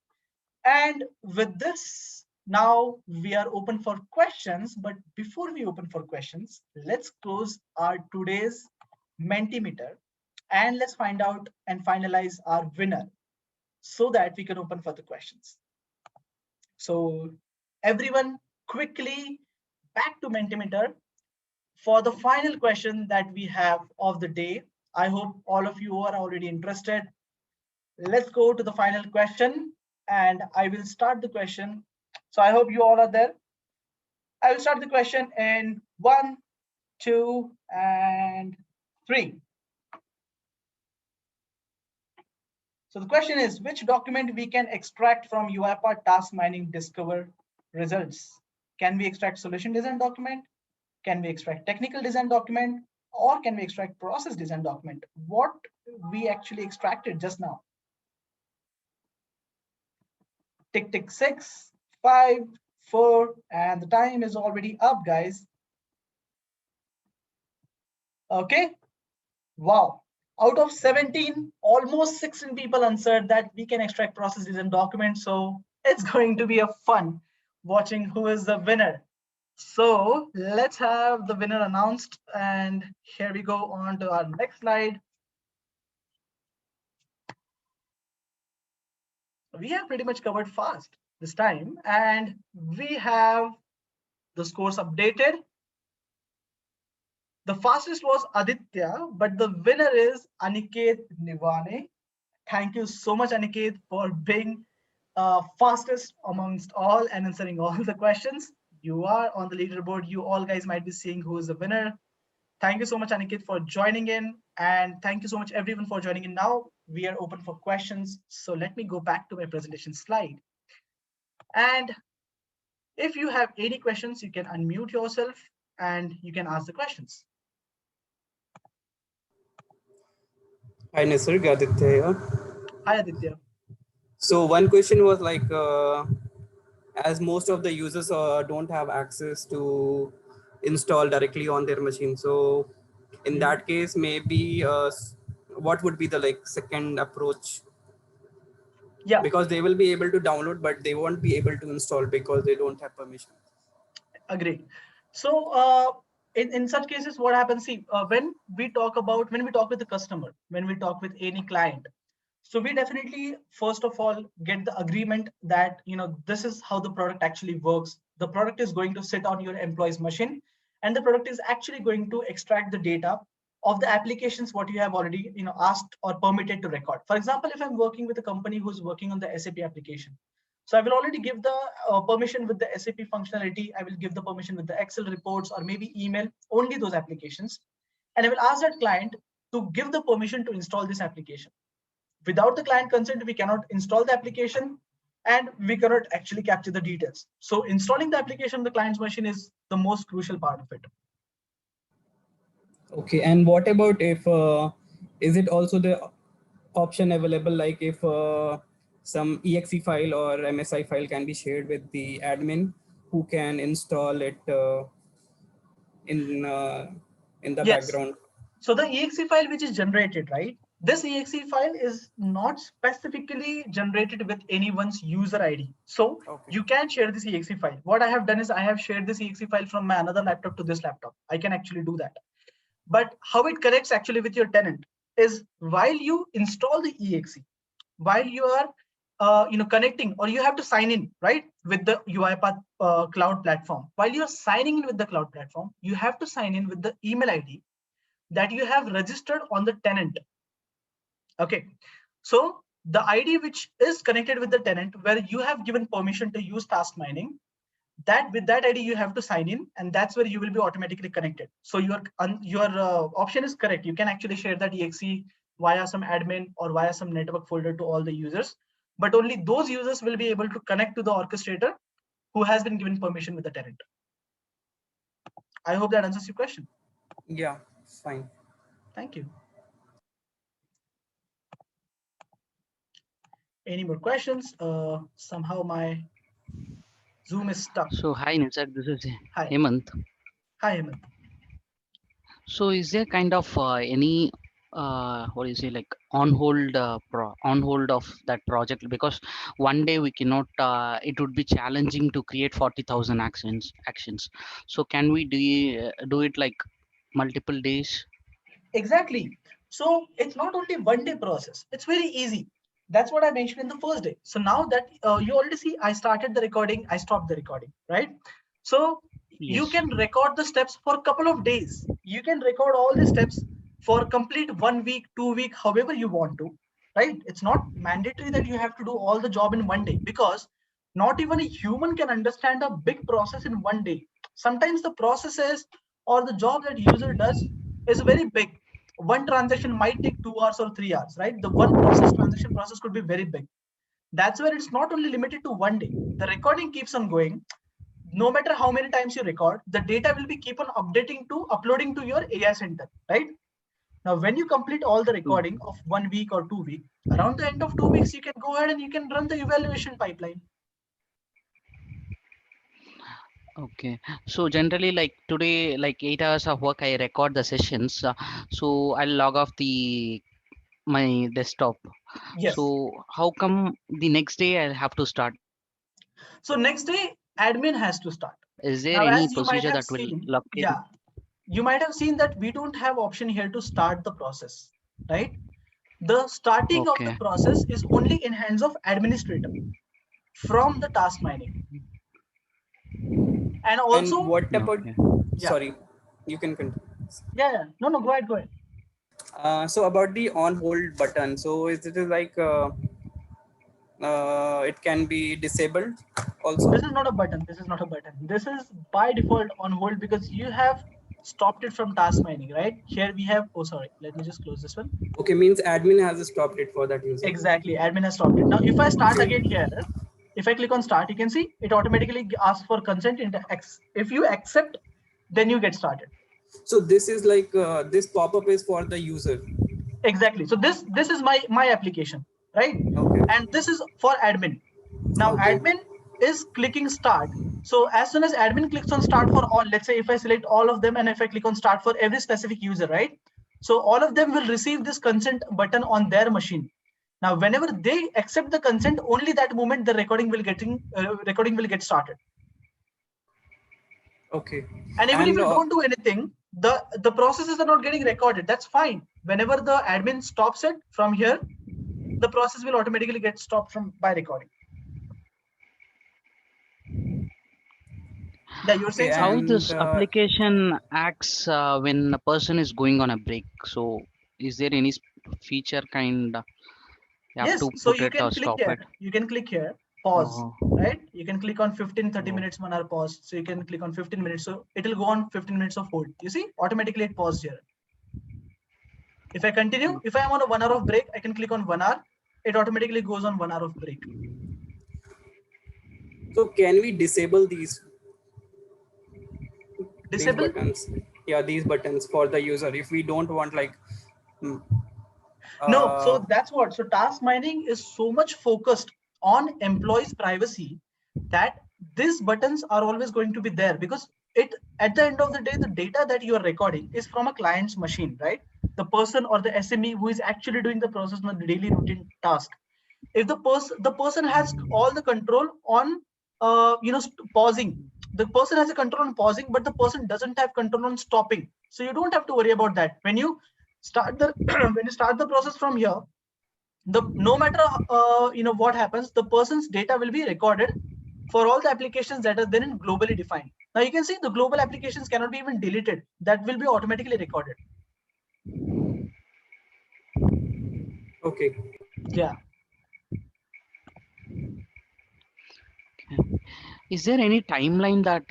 And with this, now we are open for questions. But before we open for questions, let's close our today's Mentimeter and let's find out and finalize our winner so that we can open for the questions. So everyone quickly back to Mentimeter for the final question that we have of the day. I hope all of you are already interested. Let's go to the final question and I will start the question. So I hope you all are there. I will start the question in 1, 2, and 3. So the question is, which document we can extract from UiPath task mining discover results? Can we extract solution design document? Can we extract technical design document? Or can we extract process design document? What we actually extracted just now? Tick, tick, 6, 5, 4, and the time is already up, guys. Okay, wow. Out of 17, almost 16 people answered that we can extract process design documents. So it's going to be a fun watching who is the winner. So let's have the winner announced. And here we go on to our next slide. We have pretty much covered fast this time. And we have the scores updated. The fastest was Aditya, but the winner is Aniket Nivane. Thank you so much, Aniket, for being fastest amongst all and answering all the questions. You are on the leaderboard. You all guys might be seeing who is the winner. Thank you so much, Aniket, for joining in. And thank you so much, everyone, for joining in. Now we are open for questions. So let me go back to my presentation slide. And if you have any questions, you can unmute yourself and you can ask the questions. Hi Nisarg, Aditya here. Hi, Aditya. So one question was like, as most of the users don't have access to install directly on their machine. So in that case, maybe what would be the second approach? Yeah. Because they will be able to download, but they won't be able to install because they don't have permission. Agree. So in such cases, what happens? See, when we talk with the customer, when we talk with any client, so we definitely first of all get the agreement that this is how the product actually works. The product is going to sit on your employee's machine, and the product is actually going to extract the data of the applications what you have already asked or permitted to record. For example, if I'm working with a company who's working on the SAP application, So I will already give the permission with the SAP functionality. I will give the permission with the Excel reports or maybe email, only those applications. And I will ask that client to give the permission to install this application. Without the client consent, we cannot install the application and we cannot actually capture the details. So installing the application on the client's machine is the most crucial part of it. Okay, and what about if, is it also the option available, like if some exe file or MSI file can be shared with the admin who can install it in the Yes. background? So the exe file which is generated, right? This exe file is not specifically generated with anyone's user ID. So you can share this exe file. What I have done is I have shared this exe file from my another laptop to this laptop. I can actually do that. But how it connects actually with your tenant is while you install the exe, while you are connecting, or you have to sign in, right, with the UiPath cloud platform. While you're signing in with the cloud platform, you have to sign in with the email ID that you have registered on the tenant. Okay, so the ID which is connected with the tenant, where you have given permission to use task mining, that with that ID you have to sign in, and that's where you will be automatically connected. So your option is correct. You can actually share that exe via some admin or via some network folder to all the users, but only those users will be able to connect to the orchestrator who has been given permission with the tenant. I hope that answers your question. Yeah, fine. Thank you. Any more questions? Somehow my Zoom is stuck. So hi Nisar, this is Hi. Hemant. Hi, Hemant. So is there kind of any what do you say, like on hold of that project, because one day we cannot it would be challenging to create 40,000 actions. So can we do it like multiple days? Exactly. So it's not only one day process. It's very easy. That's what I mentioned in the first day. So now that you already see, I started the recording, I stopped the recording, right? So you Yes. can record the steps for a couple of days. You can record all the steps for complete 1 week, 2 week, however you want to, right? It's not mandatory that you have to do all the job in one day, because not even a human can understand a big process in one day. Sometimes the processes or the job that user does is very big. One transaction might take 2 hours or 3 hours, right? The one transaction process could be very big. That's where it's not only limited to one day. The recording keeps on going. No matter how many times you record, the data will be keep on uploading to your AI center, right? Now, when you complete all the recording of 1 week or 2 weeks, around the end of 2 weeks, you can go ahead and you can run the evaluation pipeline. Okay. So generally, like today, like 8 hours of work, I record the sessions. So I'll log off my desktop. Yes. So how come the next day I'll have to start? So next day, admin has to start. Is there Now, any as you might procedure have that will seen, lock in? yeah, you might have seen that we don't have option here to start the process, right? The starting of the Okay. process is only in hands of administrator from the task mining. And also, And what about, Okay. yeah, sorry, you can continue. yeah. No, go ahead. So about the on hold button, so is it like it can be disabled also? This is not a button. This is not a button. This is by default on hold because you have stopped it from task mining, right? Here we have, oh, sorry, let me just close this one. Okay, means admin has stopped it for that user. Exactly, admin has stopped it. Now, if I start again here, if I click on start, you can see it automatically asks for consent into X. If you accept, then you get started. So this is like this pop-up is for the user. Exactly. So this is my application, right? Okay. And this is for admin. Now Okay. admin is clicking start. So as soon as admin clicks on start for all, let's say if I select all of them and if I click on start for every specific user, right? So all of them will receive this consent button on their machine. Now, whenever they accept the consent, only that moment the recording will get started. Okay. And even if you don't do anything, the processes are not getting recorded. That's fine. Whenever the admin stops it from here, the process will automatically get stopped by recording. Yeah, you're saying How something? this application acts when a person is going on a break? So is there any feature kind you have Yes, to so put you it can or click stop here. it? You can click here. pause, Oh, right? You can click on 15, 30 Oh. minutes, 1 hour pause. So you can click on 15 minutes. So it will go on 15 minutes of hold. You see, automatically it paused here. If I continue, if I am on a 1 hour of break, I can click on 1 hour. It automatically goes on 1 hour of break. So can we disable these Disable? buttons? Yeah, these buttons for the user if we don't want like. No, so that's what. So task mining is so much focused on employees' privacy that these buttons are always going to be there, because it, at the end of the day, the data that you are recording is from a client's machine, right? The person or the SME who is actually doing the process on the daily routine task. If the person has all the control on pausing, the person has a control on pausing, but the person doesn't have control on stopping. So you don't have to worry about that. When you start the when you start the process from here, the no matter what happens, the person's data will be recorded for all the applications that are then globally defined. Now you can see the global applications cannot be even deleted. That will be automatically recorded. Okay. Yeah. Is there any timeline that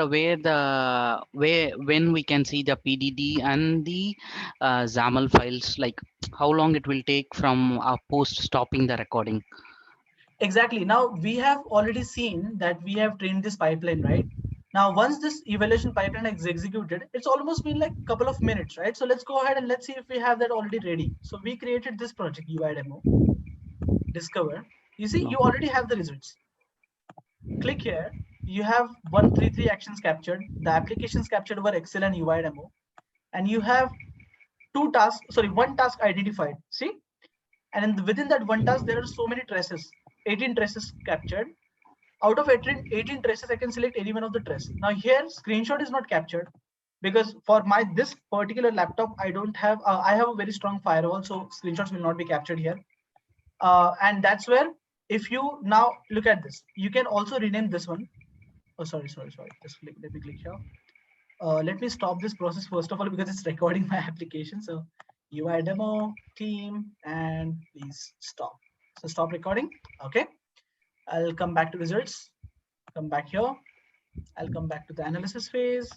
when we can see the PDD and the XAML files, like how long it will take from post stopping the recording? Exactly. Now we have already seen that we have trained this pipeline, right? Now, once this evaluation pipeline is executed, it's almost been like a couple of minutes, right? So let's go ahead and let's see if we have that already ready. So we created this project UI demo, discover. You see, you already have the results. Click here. You have 133 actions captured. The applications captured were Excel and UI demo. And you have one task identified. See? And within that one task, there are so many traces, 18 traces captured. Out of 18 traces, I can select any one of the traces. Now here, screenshot is not captured because for this particular laptop, I don't have, I have a very strong firewall, so screenshots will not be captured here. And that's where, if you now look at this, you can also rename this one. Oh, sorry. Just let me click here. Let me stop this process first of all, because it's recording my application. So UI demo team, and please stop. So stop recording. Okay. I'll come back to results. Come back here. I'll come back to the analysis phase.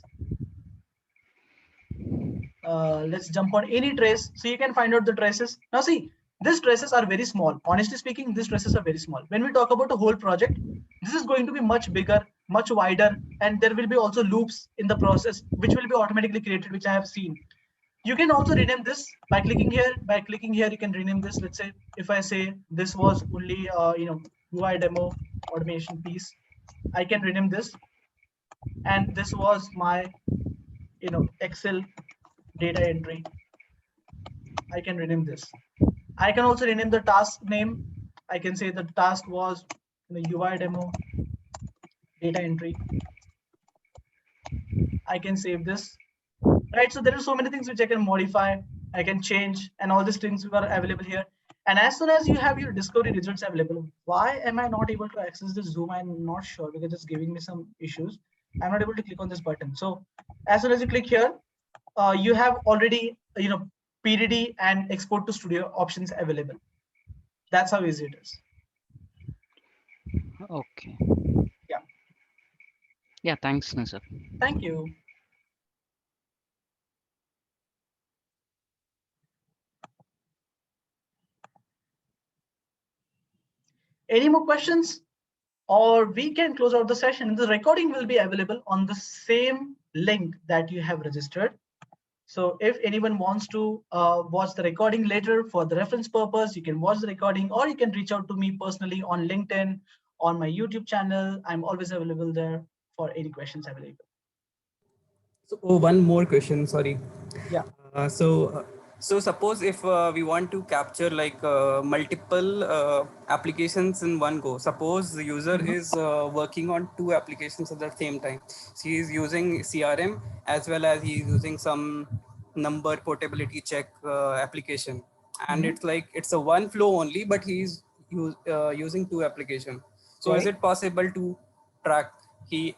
Let's jump on any trace. So you can find out the traces. Now see, these traces are very small. Honestly speaking, these traces are very small. When we talk about a whole project, this is going to be much bigger, much wider, and there will be also loops in the process, which will be automatically created, which I have seen. You can also rename this by clicking here. By clicking here, you can rename this. Let's say if I say this was only UI demo automation piece, I can rename this, and this was my Excel data entry. I can rename this. I can also rename the task name. I can say the task was UI demo data entry. I can save this, right? So there are so many things which I can modify, I can change, and all these things are available here. And as soon as you have your discovery results available, why am I not able to access this Zoom? I'm not sure, because it's giving me some issues. I'm not able to click on this button. So as soon as you click here, you have already PDD and export to studio options available. That's how easy it is. Okay. Yeah. Yeah, thanks, Nisar. Thank you. Any more questions? Or we can close out the session. The recording will be available on the same link that you have registered. So if anyone wants to watch the recording later for the reference purpose, you can watch the recording, or you can reach out to me personally on LinkedIn, on my YouTube channel. I'm always available there for any questions available. So one more question, sorry. Yeah. So suppose if we want to capture like multiple applications in one go. Suppose the user is working on two applications at the same time. So he is using CRM as well as he is using some number portability check application, and it's like it's a one flow only, but he's using two applications. So is it possible to track? He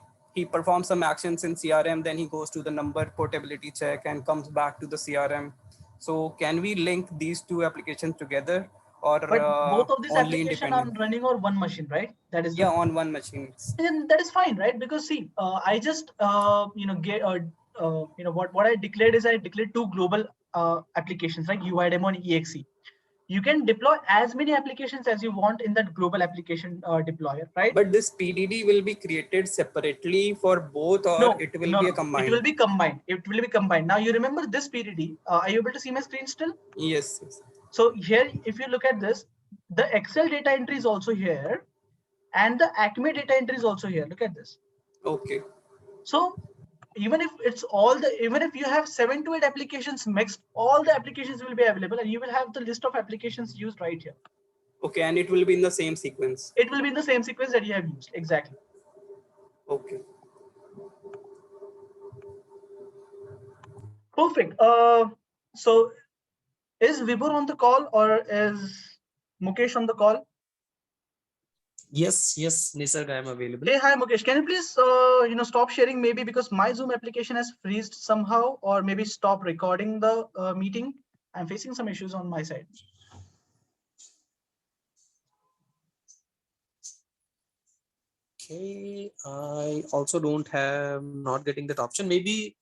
performs some actions in CRM, then he goes to the number portability check and comes back to the CRM. So can we link these two applications together, or But both of these only applications are independent? running on one machine, right? That is Yeah, on one machine. and that is fine, right? Because see, I just get what I declared is I declared two global applications like UIDemo and EXE. You can deploy as many applications as you want in that global application deployer, right? But this PDD will be created separately for both, or No, it will no, be a no. It will combined? be combined. It will be combined. Now you remember this PDD. Are you able to see my screen still? Yes, yes. So here, if you look at this, the Excel data entry is also here, and the Acme data entry is also here. Look at this. Okay. So even if it's all the, even if you have 7 to 8 applications mixed, all the applications will be available, and you will have the list of applications used right here. Okay, and it will be in the same sequence. It will be in the same sequence that you have used. Exactly. Okay. Perfect. So is Vibhor on the call or is Mukesh on the call? Yes, Nisarg, I am available. Hey, hi Mukesh. Can you please stop sharing maybe because my Zoom application has freezed somehow, or maybe stop recording the meeting. I'm facing some issues on my side. Okay, I also don't have not getting that option. Maybe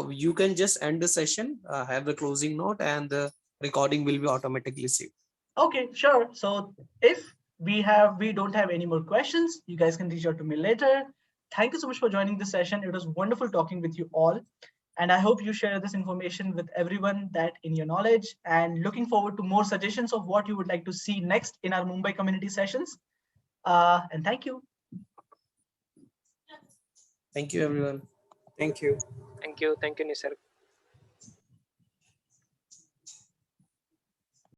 you can just end the session, have the closing note, and the recording will be automatically saved. Okay, sure. So if we don't have any more questions, you guys can reach out to me later. Thank you so much for joining this session. It was wonderful talking with you all. And I hope you share this information with everyone that in your knowledge, and looking forward to more suggestions of what you would like to see next in our Mumbai community sessions. And thank you. Thank you, everyone. Thank you. Thank you, Nisarg.